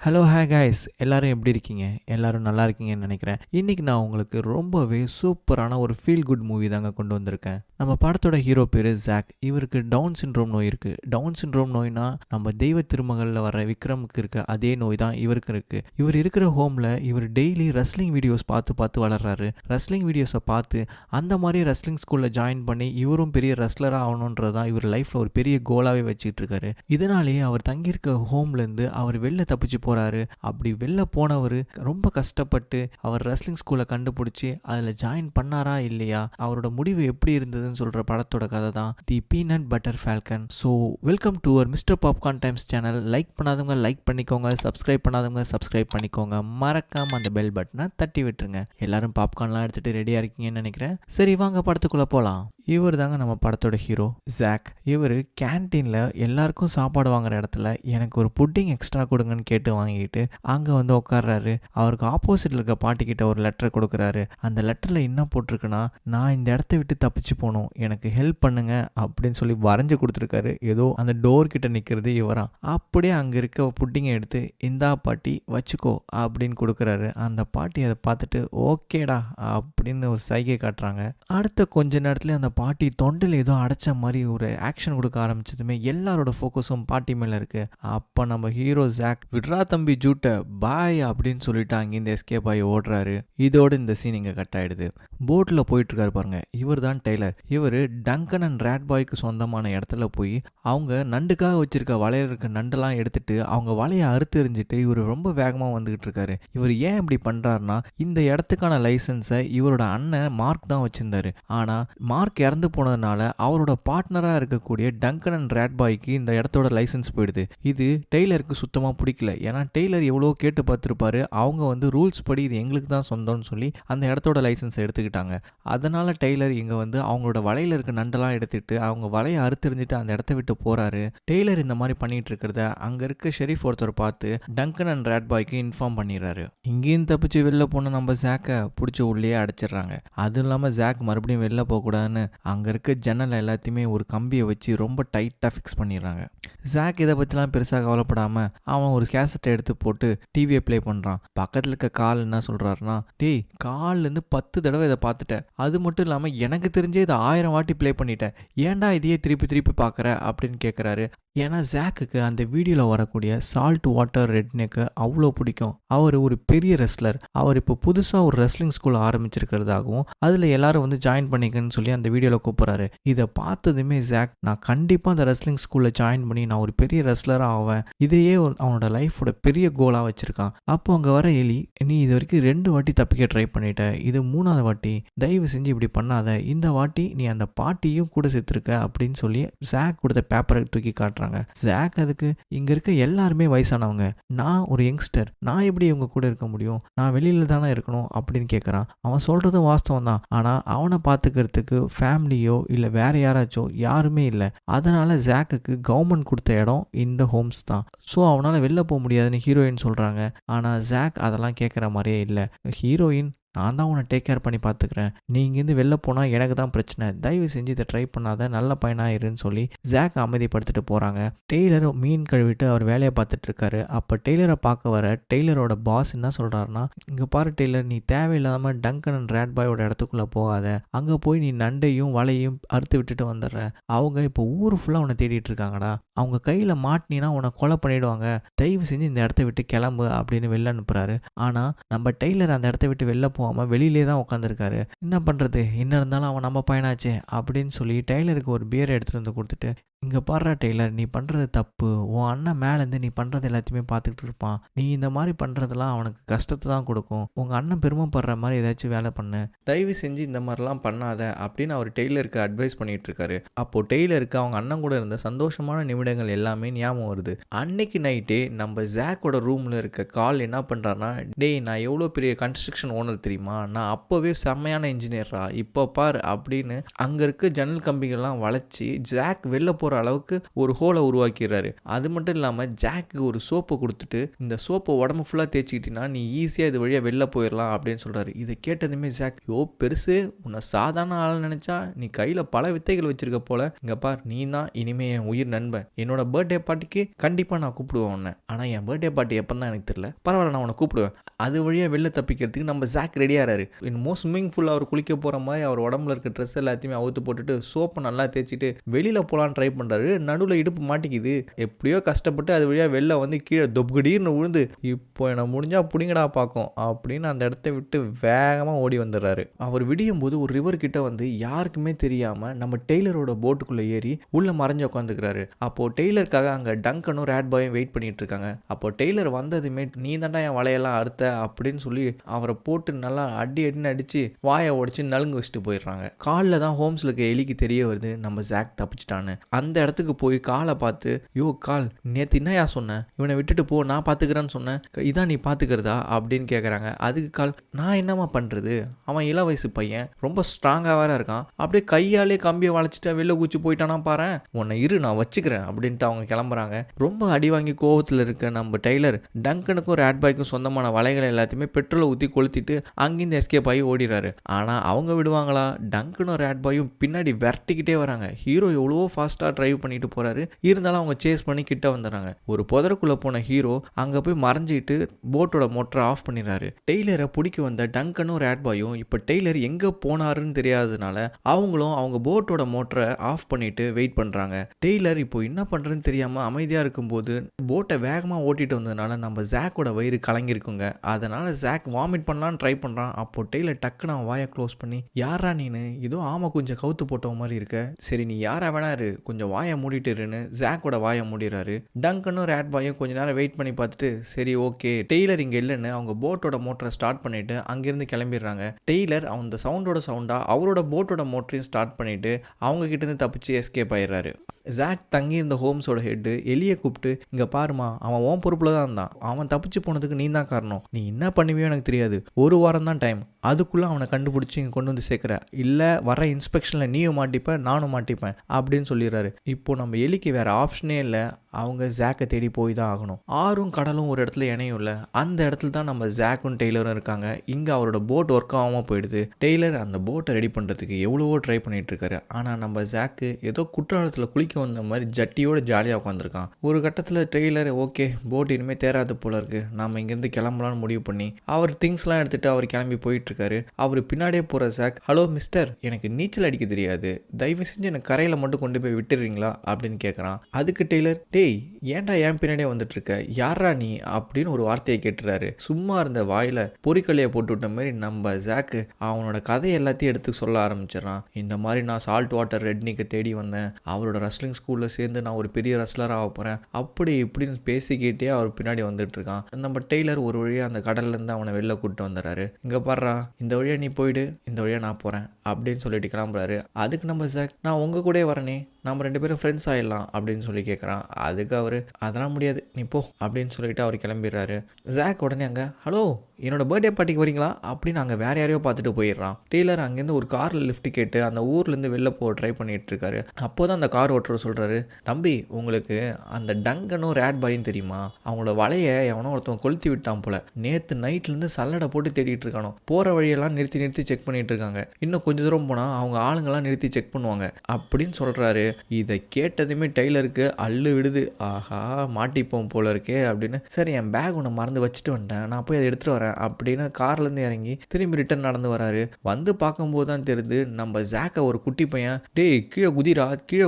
Hello hi guys எல்லாரும் எப்படி இருக்கீங்க? எல்லாரும் நல்லா இருக்கீங்கன்னு நினைக்கிறேன். இன்னைக்கு நான் உங்களுக்கு ரொம்பவே சூப்பரான ஒரு ஃபீல் குட் மூவி தாங்க கொண்டு வந்திருக்கேன். நம்ம படத்தோட ஹீரோ பேரு ஜாக். இவருக்கு டவுன் சிண்ட்ரோம் நோய் இருக்கு. டவுன் சிண்ட்ரோம் நோய்னா நம்ம தெய்வ திருமகள்ல வர விக்ரமுக்கு இருக்க அதே நோய் தான் இவருக்கு இருக்கு. இவர் இருக்கிற ஹோம்ல இவர் டெய்லி ரெஸ்லிங் வீடியோஸ் பார்த்து பார்த்து வளர்றாரு. ரெஸ்லிங் வீடியோஸை பார்த்து அந்த மாதிரி ரெஸ்லிங் ஸ்கூல்ல ஜாயின் பண்ணி இவரும் பெரிய ரெஸ்லராக ஆகணுன்றது தான் இவர் லைஃப்ல ஒரு பெரிய கோலாவே வச்சுட்டு இருக்காரு. இதனாலேயே அவர் தங்கியிருக்க ஹோம்ல இருந்து அவர் வெளில தப்பிச்சு போறாரு. அப்படி வெளில போனவர் ரொம்ப கஷ்டப்பட்டு அவர் ரெஸ்லிங் ஸ்கூலை கண்டுபிடிச்சி அதில் ஜாயின் பண்ணாரா இல்லையா, அவரோட முடிவு எப்படி இருந்ததுன்னு சொல்ற படத்தோட கதை தான் the Peanut Butter Falcon. So welcome to our Mister Popcorn Times channel. Like பண்ணாதவங்க லைக் பண்ணிக்கோங்க, சப்ஸ்கிரைப் பண்ணாதவங்க சப்ஸ்கிரைப் பண்ணிக்கோங்க, மறக்காம அந்த பெல் பட்டனை தட்டி விட்டுருங்க. எல்லாரும் பாப்கார்ன்லாம் எடுத்துட்டு ரெடியா இருக்கீங்கன்னு நினைக்கிறேன். சரி வாங்க படத்துக்குள்ள போலாம். இவர் தாங்க நம்ம படத்தோட ஹீரோ ஜாக். இவர் கேன்டீனில் எல்லாருக்கும் சாப்பாடு வாங்குற இடத்துல எனக்கு ஒரு புட்டிங் எக்ஸ்ட்ரா கொடுங்கன்னு கேட்டு வாங்கிட்டு அங்கே வந்து உட்கார்றாரு. அவருக்கு ஆப்போசிட்டில் இருக்க பாட்டிக்கிட்ட ஒரு லெட்டர் கொடுக்குறாரு. அந்த லெட்டரில் என்ன போட்டிருக்குன்னா, நான் இந்த இடத்த விட்டு தப்பிச்சு போகணும், எனக்கு ஹெல்ப் பண்ணுங்க அப்படின்னு சொல்லி வரைஞ்சி கொடுத்துருக்காரு. ஏதோ அந்த டோர் கிட்ட நிற்கிறது இவரா. அப்படியே அங்கே இருக்க புட்டிங்கை எடுத்து இந்தா பாட்டி வச்சுக்கோ அப்படின்னு கொடுக்குறாரு. அந்த பாட்டி அதை பார்த்துட்டு ஓகேடா அப்படின்னு ஒரு சைகை காட்டுறாங்க. அடுத்த கொஞ்ச நேரத்துல அந்த பாட்டி தொண்டில் ஏதோ அடைச்ச மாதிரி ஒரு ஆக்ஷன் கொடுக்க ஆரம்பிச்சதுமே எல்லாரோட ஃபோக்கஸும் பாட்டி மேலே இருக்கு. அப்போ நம்ம ஹீரோ ஜாக் விட்ரா தம்பி ஜூட்ட பாய் அப்படின்னு சொல்லிட்டு அங்கேருந்து எஸ்கேப் ஆகி ஓடுறாரு. இதோடு இந்த சீன் இங்கே கட் ஆயிடுது. போட்டில் போயிட்டு இருக்காரு பாருங்க, இவர் தான் டெய்லர். இவர் டங்கன் அண்ட் ரேட் பாய்க்கு சொந்தமான இடத்துல போய் அவங்க நண்டுக்காக வச்சிருக்க வலையில இருக்க நண்டெல்லாம் எடுத்துட்டு அவங்க வலையை அறுத்து எறிஞ்சிட்டு இவர் ரொம்ப வேகமாக வந்துகிட்டு இருக்காரு. இவர் ஏன் இப்படி பண்றாருன்னா, இந்த இடத்துக்கான லைசன்ஸை இவரோட அண்ணன் மார்க் தான் வச்சிருந்தாரு. ஆனா மார்க் இறந்து போனதுனால அவரோட பார்ட்னரா இருக்கக்கூடிய டங்கன் அண்ட் ரேட் பாய்க்கு இந்த இடத்தோட லைசன்ஸ் போயிடுது. இது டெய்லருக்கு சுத்தமா பிடிக்கல. ஏன்னா டெய்லர் எவ்வளோ கேட்டு பார்த்துருப்பாரு. அவங்க வந்து ரூல்ஸ் படி இது எங்களுக்கு தான் சொந்தம்னு சொல்லி அந்த இடத்தோட லைசன்ஸை எடுத்துக்கிட்டாங்க. அதனால டெய்லர் இங்க வந்து அவங்களோட வலையில இருக்க நண்டெல்லாம் எடுத்துட்டு அவங்க வலையை அறுத்தெறிஞ்சிட்டு அந்த இடத்த விட்டு போறாரு. டெய்லர் இந்த மாதிரி பண்ணிட்டு இருக்கிறத அங்க இருக்க ஷெரீஃப் ஒருத்தர் பார்த்து டங்கன் அண்ட் ரேட் பாய்க்கு இன்ஃபார்ம் பண்ணிடுறாரு. இங்கேயும் தப்பிச்சு வெளில போன நம்ம ஜாக்கை பிடிச்சி உள்ளே அடைச்சிடுறாங்க. அதுவும் இல்லாமல் ஜாக் மறுபடியும் வெளில போகக்கூடாதுன்னு அங்கே இருக்க ஜன்னல் எல்லாத்தையுமே ஒரு கம்பியை வச்சு ரொம்ப டைட்டாக ஃபிக்ஸ் பண்ணிடுறாங்க. ஜாக் இதை பற்றிலாம் பெருசாக கவலைப்படாமல் அவன் ஒரு கேசட்டை எடுத்து போட்டு டிவியை ப்ளே பண்ணுறான். பக்கத்தில் இருக்க கால் என்ன சொல்கிறாருன்னா, டேய் கால்லேருந்து 10 தடவை இதை பார்த்துட்டேன், அது மட்டும் இல்லாமல் எனக்கு தெரிஞ்சே இதை 1000 வாட்டி ப்ளே பண்ணிட்டேன், ஏன்டா இதையே திருப்பி திருப்பி பார்க்குற அப்படின்னு கேட்குறாரு. ஏன்னா ஜாக்குக்கு அந்த வீடியோவில் வரக்கூடிய சால்ட் வாட்டர் ரெட்னேக்கு அவ்வளோ பிடிக்கும். அவர் ஒரு பெரிய ரெஸ்லர். அவர் இப்போ புதுசாக ஒரு ரெஸ்லிங் ஸ்கூல் ஆரம்பிச்சிருக்கிறதாகவும் அதில் எல்லாரும் வந்து ஜாயின் பண்ணிக்கன்னு சொல்லி அந்த வீடியோவில் கூப்பிட்றாரு. இதை பார்த்ததுமே ஜாக், நான் கண்டிப்பாக அந்த ரெஸ்லிங் ஸ்கூலில் ஜாயின் பண்ணி நான் ஒரு பெரிய ரெஸ்லராக ஆவேன், இதையே அவனோட லைஃபோட பெரிய கோலாக வச்சுருக்கான். அப்போ அங்கே வர எலி, நீ இது வரைக்கும் 2 வாட்டி தப்பிக்க ட்ரை பண்ணிட்ட, இது 3வது வாட்டி, தயவு செஞ்சு இப்படி பண்ணாத, இந்த வாட்டி நீ அந்த பாட்டியும் கூட சேர்த்துருக்க அப்படின்னு சொல்லி ஜாக் கொடுத்த பேப்பரை தூக்கி காட்டுறாங்க. ஜாக் அதுக்கு, இங்க இருக்க எல்லாருமே வயசானவங்க, நான் ஒரு யங்ஸ்டர், நான் எப்படி இவங்க கூட இருக்க முடியும், நான் வெளியில தானே இருக்கணும் அப்படின்னு கேட்குறான். அவன் சொல்றது வாஸ்தவம் தான். ஆனா அவனை பார்த்துக்கிறதுக்கு ஃபேமிலியோ இல்லை வேற யாராச்சும் யாருமே இல்லை. அதனால ஜாக்குக்கு கவர்மெண்ட் கொடுத்த இடம் இந்த ஹோம்ஸ் தான். ஸோ அவனால் வெளில போக முடியாதுன்னு ஹீரோயின் சொல்கிறாங்க. ஆனால் ஜாக் அதெல்லாம் கேட்குற மாதிரியே இல்லை. ஹீரோயின், நான் தான் உன்னை டேக் கேர் பண்ணி பார்த்துக்கிறேன், நீ இங்கேருந்து வெளில போனால் எனக்கு தான் பிரச்சனை, தயவு செஞ்சு இதை ட்ரை பண்ணாத, நல்ல பையனாயிருன்னு சொல்லி ஜாக் அமைதிப்படுத்திட்டு போகிறாங்க. டெய்லர் மீன் கழுவிட்டு அவர் வேலையை பார்த்துட்டு இருக்காரு. அப்போ டெய்லரை பார்க்க வர டெய்லரோட பாஸ் என்ன சொல்கிறாருன்னா, இங்கே பாரு டெய்லர், நீ தேவையில்லாமல் டங்கன் அண்ட் ரேட் பாயோட இடத்துக்குள்ளே போகாத, அங்கே போய் நீ நண்டையும் வலையும் அறுத்து விட்டுட்டு வந்துடுற, அவங்க இப்போ ஊர் ஃபுல்லாக உன்னை தேடிட்டு இருக்காங்கடா, அவங்க கையில் மாட்டினா உன்னை கொலை பண்ணிடுவாங்க, தயவு செஞ்சு இந்த இடத்த விட்டு கிளம்பு அப்படின்னு வெளில அனுப்புகிறாரு. ஆனால் நம்ம டெய்லர் அந்த இடத்த விட்டு வெளில போகாமல் வெளியிலே தான் உட்காந்துருக்காரு. என்ன பண்ணுறது, என்ன இருந்தாலும் அவன் நம்ம பையனாச்சே அப்படின்னு சொல்லி டெய்லருக்கு ஒரு பியர் எடுத்துகிட்டு வந்து கொடுத்துட்டு, இங்கே பாடுறா டெய்லர், நீ பண்ணுறது தப்பு, உன் அண்ணன் மேலேருந்து நீ பண்ணுறது எல்லாத்தையுமே பார்த்துக்கிட்டு இருப்பான், நீ இந்த மாதிரி பண்ணுறதெல்லாம் அவனுக்கு கஷ்டத்தை தான் கொடுக்கும், உங்கள் அண்ணன் பெருமைப்படுற மாதிரி ஏதாச்சும் வேலை பண்ணு, தயவு செஞ்சு இந்த மாதிரிலாம் பண்ணாத அப்படின்னு அவர் டெய்லருக்கு அட்வைஸ் பண்ணிட்டு இருக்காரு. அப்போது டெய்லருக்கு அவங்க அண்ணன் கூட இருந்த சந்தோஷமான நிமிடங்கள் எல்லாமே ஞாபகம் வருது. அன்னைக்கு நைட்டே நம்ம ஜாக்கோட ரூமில் இருக்க கால் என்ன பண்ணுறாருன்னா, டேய் நான் எவ்வளோ பெரிய கன்ஸ்ட்ரக்ஷன் ஓனர் தெரியுமா, நான் அப்போவே செம்மையான இன்ஜினியரா, இப்போ பார் அப்படின்னு அங்கே இருக்க ஜன்னல் கம்பிகள்லாம் வளைச்சி ஜாக் வெளில போகிற அளவுக்கு ஒரு ஹோலை உருவாக்கிடுறாரு. அது மட்டும் இல்லாமல் ஜாக்கு ஒரு சோப்பை கொடுத்துட்டு இந்த சோப்பை உடம்பு ஃபுல்லாக தேய்ச்சிக்கிட்டீங்கன்னா நீ ஈஸியாக இது வழியாக வெளில போயிடலாம் அப்படின்னு சொல்கிறாரு. இதை கேட்டதுமே ஜாக், யோ பெருசு, உன்னை சாதாரண ஆள் நினச்சா நீ கையில் பல வித்தைகள் வச்சிருக்க போல. இங்கே பார், நீ தான் இனிமே என் உயிர் நண்பன். என்னோட பர்த்டே பார்ட்டிக்கு கண்டிப்பாக நான் கூப்பிடுவேன் உன்னை. ஆனால் என் பர்த்டே பார்ட்டி எப்போ தான் எனக்கு தெரியல, பரவாயில்ல நான் உன்னை கூப்பிடுவேன். அது வழியாக வெளில தப்பிக்கிறதுக்கு நம்ம ஜாக் ரெடியாகிறாரு. என்னமோ ஸ்விம்மிங் ஃபுல்லாக அவர் குளிக்க போகிற மாதிரி அவர் உடம்புல இருக்க ட்ரெஸ் எல்லாத்தையுமே அவுத்து போட்டுட்டு சோப்பை நல்லா தேய்ச்சிட்டு வெளியில் போகலான்னு ட்ரை பண்ணுறாரு. நடுவில் இடுப்பு மாட்டிக்குது. எப்படியோ கஷ்டப்பட்டு அது வழியாக வெளில வந்து கீழே தொப்கடீர்னு விழுந்து, இப்போ என்னை முடிஞ்சா பிடிங்கடா பார்க்கும் அப்படின்னு அந்த இடத்த விட்டு வேகமாக ஓடி வந்துடுறாரு. அவர் விடியும் போது ஒரு ரிவர் கிட்ட வந்து யாருக்குமே தெரியாமல் நம்ம டெய்லரோட போட்டுக்குள்ளே ஏறி உள்ள மறைஞ்சு உட்காந்துக்கிறாரு. அப்போது டெய்லருக்காக அங்கே டங்கனும் ரேட் பாயும் வெயிட் பண்ணிட்டு இருக்காங்க. அப்போ டெய்லர் வந்ததுமே நீ தாண்டா என் வலையெல்லாம் அறுத்த அப்படின்னு சொல்லி அவரை போட்டு நல்லா அடின்னு அடித்து வாயை உடைச்சு நலுங்கு வச்சுட்டு போயிடுறாங்க. காலில் தான் ஹோம்ஸில் இருக்க எலிக்கு தெரிய வருது நம்ம ஜாக் தப்பிச்சிட்டான்னு. அந்த இடத்துக்கு போய் காலை பார்த்து, யோ கால், நேற்று என்னையா சொன்னேன், இவனை விட்டுட்டு போ நான் பார்த்துக்கிறேன்னு சொன்னேன், இதான் நீ பார்த்துக்கிறதா அப்படின்னு கேட்குறாங்க. அதுக்கு கால், நான் என்னம்மா பண்ணுறது, அவன் இள வயசு பையன், ரொம்ப ஸ்ட்ராங்காக வேற இருக்கான், அப்படியே கையாலே கம்பியை வளைச்சிட்டா வெளில கூச்சி போயிட்டானா பாரு, உன்னை இரு நான் வச்சுக்கிறேன் அப்படின்ட்டு அவங்க கிளம்புறாங்க. ரொம்ப அடி வாங்கி கோவத்தில் இருக்க நம்ம டெய்லர் டங்கனுக்கும் ரேட் பாய்க்கும் சொந்தமான வலைகளை எல்லாத்தையுமே பெட்ரோலை ஊற்றி கொளுத்திட்டு அங்கிருந்து எஸ்கேப் ஆகி ஓடிறாரு. ஆனால் அவங்க விடுவாங்களா? டங்கனும் ரேட் பாயும் பின்னாடி விரட்டிக்கிட்டே வராங்க. ஹீரோ எவ்வளவோ ஃபாஸ்ட்டாக டிரைவ் பண்ணிட்டு போறாரு. இருந்தாலும் அவங்க சேஸ் பண்ணி கிட்ட வந்துடுறாங்க. ஒரு புதருக்குள்ளே போன ஹீரோ அங்கே போய் மறைஞ்சிட்டு போட்டோட மோட்டரை ஆஃப் பண்ணிடுறாரு. டெய்லரை பிடிக்க வந்த டங்கனும் ரேட் பாயும் இப்போ டெய்லர் எங்கே போனாருன்னு தெரியாததுனால அவங்களும் அவங்க போட்டோட மோட்டரை ஆஃப் பண்ணிட்டு வெயிட் பண்ணுறாங்க. டெய்லர் இப்போ என்ன பண்ணுறதுன்னு தெரியாமல் அமைதியாக இருக்கும்போது போட்டை வேகமாக ஓட்டிட்டு வந்ததுனால நம்ம ஜாக்கோட வயிறு கலங்கிருக்குங்க. அதனால ஜாக் வாமிட் பண்ணலான்னு ட்ரை பண்ணுறான். அப்போ டெய்லர் டக்குன்னு அவன் வாயை க்ளோஸ் பண்ணி, யாரா நீனு, ஏதோ ஆமா கொஞ்சம் கவுத்து போட்ட மாதிரி இருக்க, சரி நீ யாரா வேணாரு, கொஞ்சம் வாயை மூடிட்டு இருன்னு ஜாக்கோட வாயை மூடிறாரு. டங்கனும் ரேட் பாயும் கொஞ்ச நேரம் வெயிட் பண்ணி பார்த்துட்டு சரி ஓகே டெய்லர் இங்கே இல்லைன்னு அவங்க போட்டோட மோட்டரை ஸ்டார்ட் பண்ணிட்டு அங்கிருந்து கிளம்பிடுறாங்க. டெய்லர் அந்த சவுண்டோட சவுண்டா அவரோட போட்டோட மோட்டரையும் ஸ்டார்ட் பண்ணிட்டு அவங்க கிட்ட இருந்து தப்பிச்சு எஸ்கேப் ஆயிடுறாரு. ஜாக் தங்கி இருந்த ஹோம்ஸோட ஹெட்டு எலியை கூப்பிட்டு, இங்கே பாருமா, அவன் ஓன் பொறுப்பில் தான் இருந்தான், அவன் தப்பிச்சு போனதுக்கு நீ தான் காரணம், நீ என்ன பண்ணுவியோ எனக்கு தெரியாது, ஒரு வாரம் தான் டைம், அதுக்குள்ளே அவனை கண்டுபிடிச்சி இங்கே கொண்டு வந்து சேர்க்குற, இல்லை வர இன்ஸ்பெக்ஷனில் நீயும் மாட்டிப்பேன் நானும் மாட்டிப்பேன் அப்படின்னு சொல்லிடுறாரு. இப்போ நம்ம எலிக்கு வேறு ஆப்ஷனே இல்லை, அவங்க ஜாக்கை தேடி போய் தான் ஆகணும். ஆறும் கடலும் ஒரு இடத்துல இணையும் இல்லை, அந்த இடத்துல தான் நம்ம ஜாக்கும் டெய்லரும் இருக்காங்க. இங்கே அவரோட போட் ஒர்க் ஆகாமல் போயிடுது. டெய்லர் அந்த போட்டை ரெடி பண்ணுறதுக்கு எவ்வளவோ ட்ரை பண்ணிட்டு இருக்காரு. ஆனால் நம்ம ஜாக்கு ஏதோ குற்றாலத்தில் குளிக்க வந்த மாதிரி ஜட்டியோட ஜாலியாக உட்காந்துருக்கான். ஒரு கட்டத்தில் டெய்லர் ஓகே போட் இனிமேல் தேராது போல இருக்கு, நாம் இங்கேருந்து கிளம்பலான்னு முடிவு பண்ணி அவர் திங்ஸ்லாம் எடுத்துகிட்டு அவர் கிளம்பி போயிட்டு இருக்காரு. அவர் பின்னாடியே போகிற ஜாக், ஹலோ மிஸ்டர், எனக்கு நீச்சல் அடிக்க தெரியாது, தயவு செஞ்சு எனக்கு கரையில் மட்டும் கொண்டு போய் விட்டுறீங்களா அப்படின்னு கேட்குறான். அதுக்கு டெய்லர், டேய் ஏன்டா என் பின்னாடியே வந்துட்டு இருக்க, யாரா நீ அப்படின்னு ஒரு வார்த்தையை கேட்டுறாரு. சும்மா இருந்த வாயில பொறிக்கலையை போட்டு விட்ட மாதிரி நம்ம ஜாக்கு அவனோட கதை எல்லாத்தையும் எடுத்து சொல்ல ஆரம்பிச்சிடறான். இந்த மாதிரி நான் சால்ட் வாட்டர் ரெட்னிக்கு தேடி வந்தேன், அவரோட ரஸ்லிங் ஸ்கூலில் சேர்ந்து நான் ஒரு பெரிய ரஸ்லராக ஆக போகிறேன், அப்படி இப்படின்னு பேசிக்கிட்டே அவர் பின்னாடி வந்துட்டு இருக்கான். நம்ம டெய்லர் ஒரு வழியாக அந்த கடல்லேருந்து அவனை வெளில கூப்பிட்டு வந்துடுறாரு. இங்கே பாடுறா, இந்த வழியாக நீ போயிடு, இந்த வழியாக நான் போகிறேன் அப்படின்னு சொல்லிட்டு கிளம்புறாரு. அதுக்கு நம்ம ஜாக், நான் உங்கள் கூட வரனே, நம்ம 2 பேரும் ஃப்ரெண்ட்ஸ் ஆகிடலாம் அப்படின்னு சொல்லி கேட்குறான். அதுக்கு அவர், அதெல்லாம் முடியாது நீ போ அப்படின்னு சொல்லிட்டு அவர் கிளம்பிடுறாரு. ஜாக் உடனே அங்கே, ஹலோ என்னோட பர்த்டே பார்ட்டிக்கு வரீங்களா அப்படின்னு அங்கே வேற யாரையோ பார்த்துட்டு போயிடுறான். டெய்லர் அங்கேருந்து ஒரு காரில் லிஃப்ட் கேட்டு அந்த ஊர்லேருந்து வெளில போக ட்ரை பண்ணிட்டு இருக்காரு. அப்போ தான் அந்த கார் ஓட்டுற சொல்கிறாரு, தம்பி உங்களுக்கு அந்த டங்கனும் ரேட் பாயும் தெரியுமா, அவங்களோட வலையை எவனோ ஒருத்தவங்க கொளுத்தி விட்டான் போல, நேற்று நைட்லேருந்து சல்லடை போட்டு தேடிட்டு இருக்கானோ, போகிற வழியெல்லாம் நிறுத்தி செக் பண்ணிட்டு இருக்காங்க, இன்னும் கொஞ்சம் தூரம் போனால் அவங்க ஆளுங்கெல்லாம் நிறுத்தி செக் பண்ணுவாங்க அப்படின்னு சொல்கிறாரு. இதை கேட்டதுமே டெய்லருக்கு அள்ளு விடுது. ஆஹா மாட்டிப்போம் போல இருக்கே அப்படின்னு, சரி என் பேக் ஒன்று மறந்து வச்சுட்டு வந்துட்டேன், நான் போய் அதை எடுத்துகிட்டு வரேன் அப்படின்னு கார்லேருந்து இறங்கி திரும்பி ரிட்டர்ன் நடந்து வராரு. வந்து பார்க்கும்போது தான் தெரியுது நம்ம ஜாக்கை ஒரு குட்டி பையன், டேய் கீழே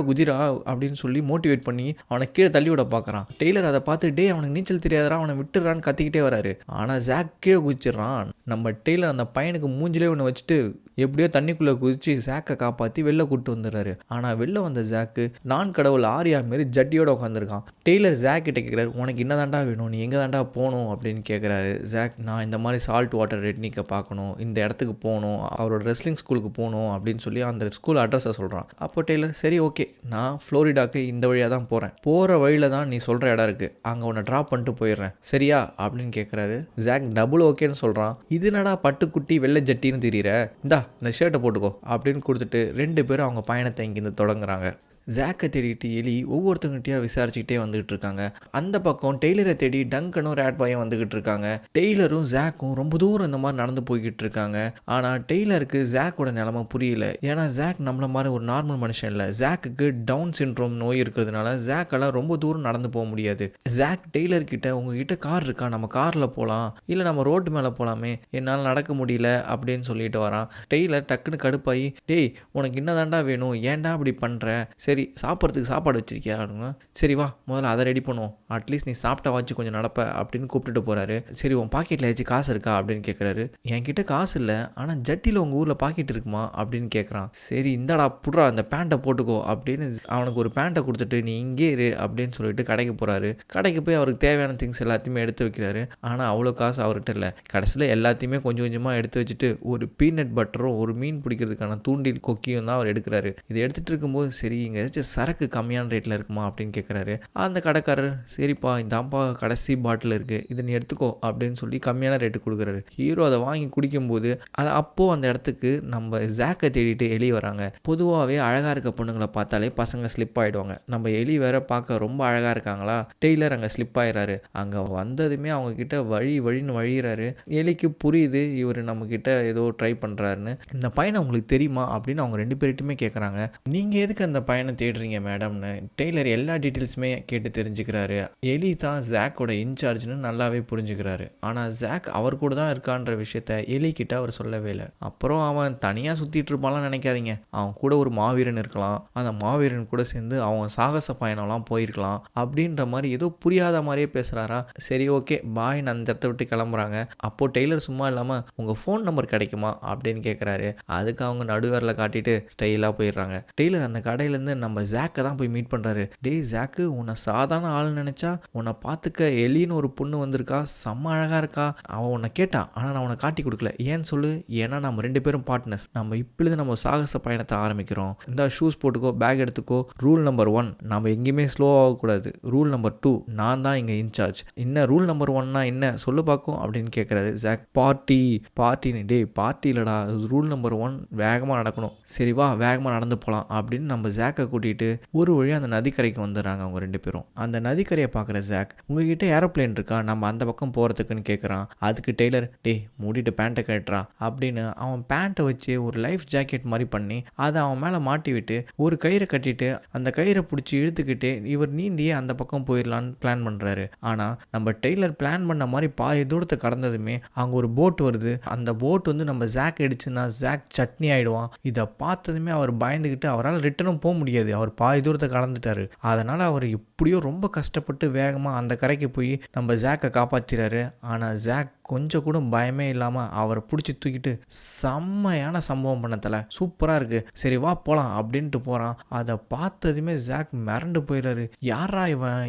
குதிரா அப்படின்னு சொல்லி மோட்டிவேட் பண்ணி அவனை கீழே தள்ளி விட பார்க்குறான். டெய்லர் அதை பார்த்து, டே அவனுக்கு நீச்சல் தெரியாதரா, அவனை விட்டுறான்னு கத்திக்கிட்டே வராரு. ஆனால் ஜாக் கீழே குதிச்சிடறான். நம்ம டெய்லர் அந்த பையனுக்கு மூஞ்சிலே ஒன்று வச்சுட்டு எப்படியோ தண்ணிக்குள்ளே குதிச்சு ஜாக்கை காப்பாற்றி வெளில கூப்பிட்டு வந்துடுறாரு. ஆனால் வெளில வந்த ஜாக்கு நான் கடவுள் ஆரியா மாரி ஜட்டியோட உட்காந்துருக்கான். டெய்லர் ஜாக் கிட்ட கேட்குறாரு, உனக்கு என்ன தாண்டா வேணும், நீ எங்கே தாண்டா போகணும் அப்படின்னு கேட்குறாரு. ஜாக், நான் இந்த மாதிரி சால்ட் வாட்டர் ரெட்னிக்கை பார்க்கணும், இந்த இடத்துக்கு போகணும், அவரோட ரெஸ்லிங் ஸ்கூலுக்கு போகணும் அப்படின்னு சொல்லி அந்த ஸ்கூல் அட்ரஸை சொல்கிறான். அப்போ டெய்லர், சரி ஓகே நான் ஃப்ளோரிடாக்கு இந்த வழியாக தான் போகிறேன், போகிற வழியில் தான் நீ சொல்கிற இடம் இருக்குது, அங்கே உன்னை ட்ராப் பண்ணிட்டு போயிடுறேன் சரியா அப்படின்னு கேட்குறாரு. ஜாக் டபுள் ஓகேன்னு சொல்கிறான். இது என்னடா பட்டுக்குட்டி வெள்ளை ஜட்டின்னு தெரியுற, இந்த ஷர்ட்டை போட்டுக்கோ அப்படின்னு கொடுத்துட்டு 2 பேரும் அவங்க பயணத்தை இங்கேருந்து தொடங்குறாங்க. ஜாக்கை தேடிட்டு எலி ஒவ்வொருத்தவங்கிட்டயா விசாரிச்சுக்கிட்டே வந்துகிட்டு இருக்காங்க. அந்த பக்கம் டெய்லரை தேடி டங்கனும் ரேட் பாயும் வந்துகிட்டு இருக்காங்க. டெய்லரும் ஜாக்கும் ரொம்ப தூரம் இந்த மாதிரி நடந்து போய்கிட்டு இருக்காங்க. ஆனால் டெய்லருக்கு ஜாக்கோட நிலைமை புரியல. ஏன்னா ஜாக் நம்மள மாதிரி ஒரு நார்மல் மனுஷன் இல்லை. ஜாக்குக்கு டவுன் சிண்ட்ரோம் நோய் இருக்கிறதுனால ஜாக்கெல்லாம் ரொம்ப தூரம் நடந்து போக முடியாது. ஜாக் டெய்லர் கிட்ட உங்ககிட்ட கார் இருக்கா, நம்ம காரில் போகலாம், இல்லை நம்ம ரோட்டு மேலே போகலாமே, என்னால் நடக்க முடியல அப்படின்னு சொல்லிட்டு வரான். டெய்லர் டக்குன்னு கடுப்பாகி, டேய் உனக்கு என்னதாண்டா வேணும், ஏன்டா அப்படி பண்ணுற, சரி சாப்பிட்றதுக்கு சாப்பாடு வச்சிருக்கியா அப்படிங்க, சரி வா முதல்ல அதை ரெடி பண்ணுவோம், அட்லீஸ்ட் நீ சாப்பிட்டா வச்சு கொஞ்சம் நடப்ப அப்படின்னு கூப்பிட்டுட்டு போகிறாரு. சரி உன் பாக்கெட்டில் ஏதாச்சும் காசு இருக்கா அப்படின்னு கேட்குறாரு. என்கிட்ட காசு இல்லை, ஆனால் ஜட்டியில் உங்கள் ஊரில் பாக்கெட் இருக்குமா அப்படின்னு கேட்குறான். சரி இந்தாடா புட்றா அந்த பேண்ட்டை போட்டுக்கோ அப்படின்னு அவனுக்கு ஒரு பேண்ட்டை கொடுத்துட்டு நீ இங்கே இரு அப்படின்னு சொல்லிட்டு கடைக்கு போகிறாரு. கடைக்கு போய் அவருக்கு தேவையான திங்ஸ் எல்லாத்தையுமே எடுத்து வைக்கிறாரு. ஆனால் அவ்வளோ காசு அவர்கிட்ட இல்லை. கடைசியில் எல்லாத்தையுமே கொஞ்சம் கொஞ்சமாக எடுத்து வச்சுட்டு ஒரு பீனட் பட்டரும் ஒரு மீன் பிடிக்கிறதுக்கான தூண்டில் கொக்கியும் தான் அவர் எடுக்கிறாரு. இதை எடுத்துகிட்டு இருக்கும்போது சரி இங்கே ஏதாச்சும் சரக்கு கம்மியான ரேட்டில் இருக்குமா அப்படின்னு கேட்குறாரு. அந்த கடைக்காரர் சரிப்பா இந்தாப்பா கடைசி பாட்டில் இருக்குது, இதை நீ எடுத்துக்கோ அப்படின்னு சொல்லி கம்மியான ரேட்டு கொடுக்குறாரு. ஹீரோ அதை வாங்கி குடிக்கும்போது அது அப்போது அந்த இடத்துக்கு நம்ம ஜாக்கை தேடிட்டு எலி வராங்க. பொதுவாகவே அழகாக இருக்க பொண்ணுங்களை பார்த்தாலே பசங்க ஸ்லிப் ஆகிடுவாங்க. நம்ம எலி வேற பார்க்க ரொம்ப அழகாக இருக்காங்களா, டெய்லர் அங்கே ஸ்லிப் ஆயிடுறாரு. அங்கே வந்ததுமே அவங்க கிட்ட வழின்னு வழிகிறாரு. எலிக்கு புரியுது இவர் நம்ம கிட்ட ஏதோ ட்ரை பண்ணுறாருன்னு. இந்த பையனை உங்களுக்கு தெரியுமா அப்படின்னு அவங்க ரெண்டு பேர்கிட்டுமே கேட்குறாங்க. நீங்கள் எதுக்கு அந்த பையனை தேடுறீங்க மேடம்னு டெய்லர் எல்லா டீட்டெயில்ஸுமே கேட்டு தெரிஞ்சுக்கிறாரு. எலி தான் ஜாக்கோட இன்சார்ஜ்னு நல்லாவே புரிஞ்சுக்கிறாரு. ஆனால் ஜாக் அவர் கூட தான் இருக்கான்ற விஷயத்த எலி கிட்ட அவர் சொல்லவே இல்லை. அப்புறம் அவன் தனியாக சுற்றிட்டு இருப்பான்லாம் நினைக்காதீங்க, அவன் கூட ஒரு மாவீரன் இருக்கலாம், அந்த மாவீரன் கூட சேர்ந்து அவன் சாகச பயணம்லாம் போயிருக்கலாம் அப்படின்ற மாதிரி ஏதோ புரியாத மாதிரியே பேசுகிறாரா. சரி ஓகே பாய் நான் அந்த இடத்த விட்டு கிளம்புறாங்க. அப்போது டெய்லர் சும்மா இல்லாமல் உங்கள் ஃபோன் நம்பர் கிடைக்குமா அப்படின்னு கேட்குறாரு. அதுக்கு அவங்க நடுவரில் காட்டிட்டு ஸ்டைலாக போயிடுறாங்க. டெய்லர் அந்த கடையிலேருந்து நம்ம ஜாக்கை தான் போய் மீட் பண்ணுறாரு. டேய் ஜாக்கு உன்னை சாதாரண ஆள் நினச்சா உன்னை பார்த்துக்க எலின்னு ஒரு பொண்ணு வந்திருக்கா, செம்ம அழகாக இருக்கா, அவன் உன்னை கேட்டான் ஆனால் நான் உன்னை காட்டி கொடுக்கல, ஏன்னு சொல்லு, ஏன்னா நம்ம ரெண்டு பேரும் பார்ட்னர்ஸ், நம்ம இப்பொழுது நம்ம சாகச பயணத்தை ஆரம்பிக்கிறோம், இந்த ஷூஸ் போட்டுக்கோ பேக் எடுத்துக்கோ, ரூல் நம்பர் 1 நம்ம எங்கேயுமே ஸ்லோ ஆகக்கூடாது, ரூல் நம்பர் 2 நான் தான் இங்கே இன்சார்ஜ், என்ன ரூல் நம்பர் 1னா என்ன சொல்லு பார்க்கும் அப்படின்னு கேட்குறாரு ஜாக். பார்ட்டின்னு டே பார்ட்டி இல்லடா, ரூல் நம்பர் 1 வேகமாக நடக்கணும், சரி வா வேகமாக நடந்து போகலாம் அப்படின்னு நம்ம ஜாக்கை கூட்டிகிட்டு ஒரு வழியாக அந்த நதிக்கரைக்கு வந்துடுறாங்க அவங்க ரெண்டு பேரும். அந்த நதிக்கரையை பார்க்குற ஜாக் உங்ககிட்ட ஏரோப்ளேன் இருக்கா நம்ம அந்த பக்கம் போகிறதுக்குன்னு கேட்குறான். அதுக்கு டெய்லர் டே மூடிட்டு பேண்ட்டை கேட்டுறா அப்படின்னு அவன் பேண்ட்டை வச்சு ஒரு லைஃப் ஜாக்கெட் மாதிரி பண்ணி அதை அவன் மேலே மாட்டி விட்டு ஒரு கயிறை கட்டிட்டு அந்த கயிறை பிடிச்சி இழுத்துக்கிட்டு இவர் நீந்தியே அந்த பக்கம் போயிடலான்னு பிளான் பண்ணுறாரு. ஆனால் நம்ம டெய்லர் பிளான் பண்ண மாதிரி பாதி தூரத்தை கடந்ததுமே அங்கே ஒரு போட் வருது. அந்த போட் வந்து நம்ம ஜாக் அடிச்சுன்னா ஜாக் சட்னி ஆகிடுவான். இதை பார்த்ததுமே அவர் பயந்துக்கிட்டு அவரால் ரிட்டனும் போக முடியாது, அவர் பாதி தூரத்தை கடந்துட்டாரு. அதனால் அவர் எப்படியோ ரொம்ப கஷ்டப்பட்டு வேகமாக அந்த கரைக்கு போய் நம்ம ஜாக்கை காப்பாற்றிறாரு. ஆனால் ஜாக் கொஞ்சம் கூட பயமே இல்லாமல் அவரை பிடிச்சி தூக்கிட்டு செம்மையான சம்பவம் பண்ணதில்ல சூப்பராக இருக்குது, சரி வா போகலாம் அப்படின்ட்டு போகிறான். அதை பார்த்ததுமே ஜாக் மிரண்டு போயிடுறாரு. யாரா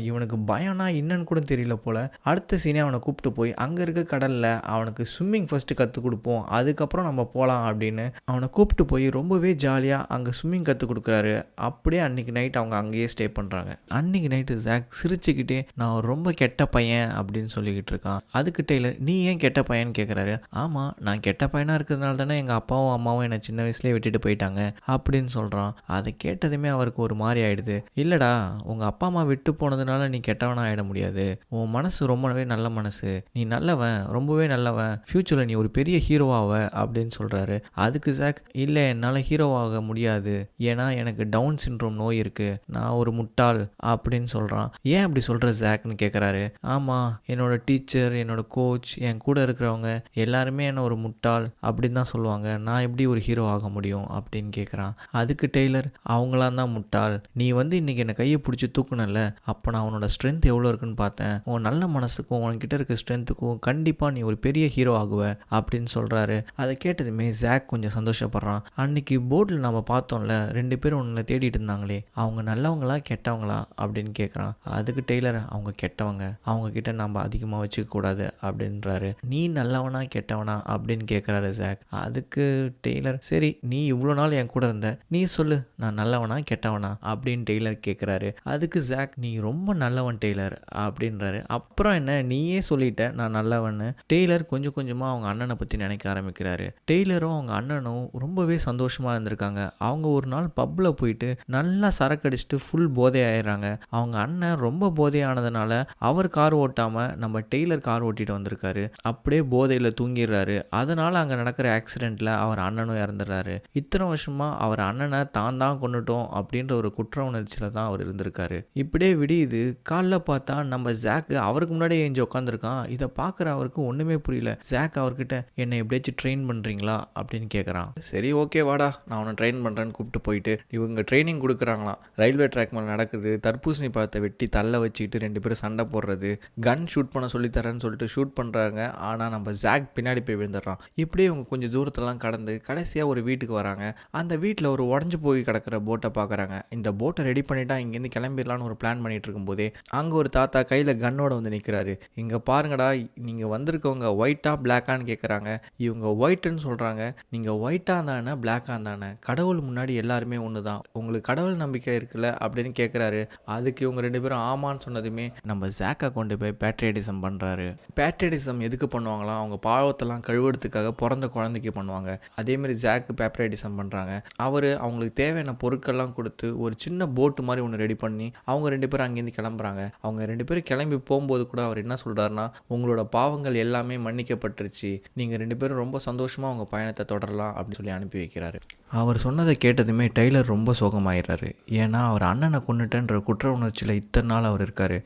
இவனுக்கு பயம்னா என்னன்னு கூட தெரியல போல. அடுத்த சீனே அவனை கூப்பிட்டு போய் அங்கே இருக்க கடலில் அவனுக்கு ஸ்விம்மிங் ஃபஸ்ட்டு கற்றுக் கொடுப்போம், அதுக்கப்புறம் நம்ம போகலாம் அப்படின்னு அவனை கூப்பிட்டு போய் ரொம்பவே ஜாலியாக அங்கே ஸ்விம்மிங் கற்றுக் கொடுக்குறாரு. அப்படியே அன்றைக்கி நைட் அவங்க அங்கேயே ஸ்டே பண்ணுறாங்க. அன்றைக்கி நைட்டு ஜாக் சிரிச்சுக்கிட்டே நான் ரொம்ப கெட்ட பையன் அப்படின்னு சொல்லிக்கிட்டு இருக்கான். அதுக்கு டெய்லர் நீ ஏன் கெட்ட பையன்னு கேட்குறாரு. ஆமாம் நான் கெட்ட பையனாக இருக்கிறதுனால தானே எங்கள் அப்பாவும் அம்மாவும் என்னை சின்ன வயசுலேயே விட்டுட்டு போயிட்டாங்க அப்படின்னு சொல்கிறான். அதை கேட்டதுமே அவருக்கு ஒரு மாதிரி ஆகிடுது. இல்லைடா உங்கள் அப்பா அம்மா விட்டு போனதுனால நீ கெட்டவனாக ஆகிட முடியாது, உன் மனசு ரொம்பவே நல்ல மனசு, நீ நல்லவன் ரொம்பவே நல்லவன், ஃப்யூச்சரில் நீ ஒரு பெரிய ஹீரோவாக அப்படின்னு சொல்கிறாரு. அதுக்கு ஜாக் இல்லை என்னால் ஹீரோவாக முடியாது, ஏன்னா எனக்கு டவுன் சிண்ட்ரோம் நோய் இருக்குது, நான் ஒரு முட்டாள் அப்படின்னு சொல்கிறான். ஏன் அப்படி சொல்கிற ஜாக்னு கேட்குறாரு. ஆமாம் என்னோட டீச்சர் என்னோட கோச் என் கூட இருக்கிறவங்க எல்லாருமே என்ன ஒரு முட்டாள் அப்படின்னு தான் சொல்லுவாங்க, நான் எப்படி ஒரு ஹீரோ ஆக முடியும் அப்படின்னு கேட்குறான். அதுக்கு டெய்லர் அவங்களாம் தான் முட்டாள், நீ வந்து இன்றைக்கி என்னை கையை பிடிச்சி தூக்குனல, அப்போ நான் உன்னோட ஸ்ட்ரென்த் எவ்வளோ இருக்குன்னு பார்த்தேன், உன் நல்ல மனசுக்கும் உன்கிட்ட இருக்க ஸ்ட்ரென்த்துக்கும் கண்டிப்பாக நீ ஒரு பெரிய ஹீரோ ஆகுவ அப்படின்னு சொல்கிறாரு. அதை கேட்டதுமே ஜாக் கொஞ்சம் சந்தோஷப்படுறான். அன்னைக்கு போர்டில் நம்ம பார்த்தோம்ல ரெண்டு பேரும் ஒன்றை தேடிட்டு இருந்தாங்களே, அவங்க நல்லவங்களா கெட்டவங்களா அப்படின்னு கேட்குறான். அதுக்கு டெய்லர் அவங்க கெட்டவங்க, அவங்க கிட்ட நம்ம அதிகமாக வச்சுக்க கூடாது அப்படின்றாரு. கேட்குறாரு. நீ நல்லவனா கெட்டவனா அப்படின்னு கேட்குறாரு ஜாக். அதுக்கு டெய்லர், சரி நீ இவ்வளோ நாள் என் கூட இருந்த, நீ சொல்லு நான் நல்லவனா கெட்டவனா அப்படின்னு டெய்லர் கேட்குறாரு. அதுக்கு ஜாக், நீ ரொம்ப நல்லவன் டெய்லர் அப்படின்றாரு. அப்புறம் என்ன, நீயே சொல்லிட்ட நான் நல்லவன்னு. டெய்லர் கொஞ்சம் கொஞ்சமாக அவங்க அண்ணனை பற்றி நினைக்க ஆரம்பிக்கிறாரு. டெய்லரும் அவங்க அண்ணனும் ரொம்பவே சந்தோஷமாக இருந்திருக்காங்க. அவங்க ஒரு நாள் பப்பில் போயிட்டு நல்லா சரக்கு அடிச்சுட்டு ஃபுல் போதை ஆயிடுறாங்க. அவங்க அண்ணன் ரொம்ப போதையானதுனால அவர் கார் ஓட்டாமல் நம்ம டெய்லர் கார் ஓட்டிட்டு வந்திருக்காரு. அப்படியே போதையில் தூங்கிடுறாரு. அதனால் அங்கே நடக்கிற ஆக்சிடெண்ட்டில் அவர் அண்ணனும் இறந்துடுறாரு. இத்தனை வருஷமாக அவர் அண்ணனை தான் கொண்டுட்டோம் அப்படின்ற ஒரு குற்ற உணர்ச்சியில் தான் அவர் இருந்திருக்காரு. இப்படியே விடியுது. காலைல பார்த்தா நம்ம ஜாக்கு அவருக்கு முன்னாடியே ஏஞ்சி உட்காந்துருக்கான். இதை பார்க்குற அவருக்கு ஒன்றுமே புரியல. ஜாக் அவர்கிட்ட, என்னை எப்படியாச்சும் ட்ரெயின் பண்ணுறீங்களா அப்படின்னு கேட்குறான். சரி ஓகே வாடா, நான் அவனை ட்ரெயின் பண்ணுறேன்னு கூப்பிட்டு போயிட்டு இவங்க ட்ரைனிங் கொடுக்குறாங்களாம். ரயில்வே ட்ராக் மேலே நடக்குது. தர்பூசணி பழத்தை வெட்டி தள்ள வச்சுக்கிட்டு 2 பேரும் சண்டை போடுறது, கன் ஷூட் பண்ண சொல்லித்தரேன்னு சொல்லிட்டு ஷூட் பண்ணுறாங்க. ஆனால் நம்ம ஜாக் பின்னாடி போய் விழுந்துடுறான். இப்படியே இவங்க கொஞ்சம் தூரத்தெல்லாம் கடந்து கடைசியாக ஒரு வீட்டுக்கு வராங்க. அந்த வீட்டில் ஒரு உடஞ்சி போய் கிடக்கிற போட்டை பார்க்குறாங்க. இந்த போட்டை ரெடி பண்ணிட்டா இங்கேருந்து கிளம்பிடலான்னு ஒரு பிளான் பண்ணிட்டு இருக்கும்போதே அங்கே ஒரு தாத்தா கையில் கன்னோட வந்து நிற்கிறாரு. இங்கே பாருங்கடா, நீங்கள் வந்திருக்கவங்க ஒயிட்டா பிளாக்கான்னு கேட்குறாங்க. இவங்க ஒயிட்டுன்னு சொல்கிறாங்க. நீங்கள் ஒயிட்டாக இருந்தானே பிளாக்காக இருந்தானே, கடவுள் முன்னாடி எல்லாருமே ஒன்று தான், உங்களுக்கு கடவுள் நம்பிக்கை இருக்குல்ல அப்படின்னு கேட்குறாரு. அதுக்கு இவங்க 2 பேரும் ஆமான்னு சொன்னதுமே நம்ம ஜாக்கை கொண்டு போய் பேட்ரியடிசம் பண்ணுறாரு. பேட்ரியடிசம் எதுக்கு பண்ணுவாங்களாம், அவங்க பாவத்தெல்லாம் கழுவுறதுக்காக பிறந்த குழந்தைக்கு பண்ணுவாங்க. அதேமாதிரி ஜாக்கு பேட்ரியடிசம் பண்ணுறாங்க. அவர் அவங்களுக்கு தேவையான பொருட்கள்லாம் கொடுத்து ஒரு சின்ன போட்டு மாதிரி ஒன்று ரெடி பண்ணி அவங்க 2 பேரும் அங்கேருந்து கிளம்புறாங்க. அவங்க 2 பேரும் கிளம்பி போகும்போது கூட அவர் என்ன சொல்கிறாருன்னா, உங்களோட பாவங்கள் எல்லாமே மன்னிக்கப்பட்டுருச்சு, நீங்கள் 2 பேரும் ரொம்ப சந்தோஷமாக உங்கள் பயணத்தை தொடரலாம் அப்படின்னு சொல்லி அனுப்பி வைக்கிறாரு. அவர் சொன்னதை கேட்டதுமே டெய்லர் ரொம்ப சோகமாயிடுறாரு. ஏன்னா அவர் அண்ணனை கொண்டுட்டேன்ற குற்ற உணர்ச்சியில் இத்தனை நாள் அவர் இருக்காரு.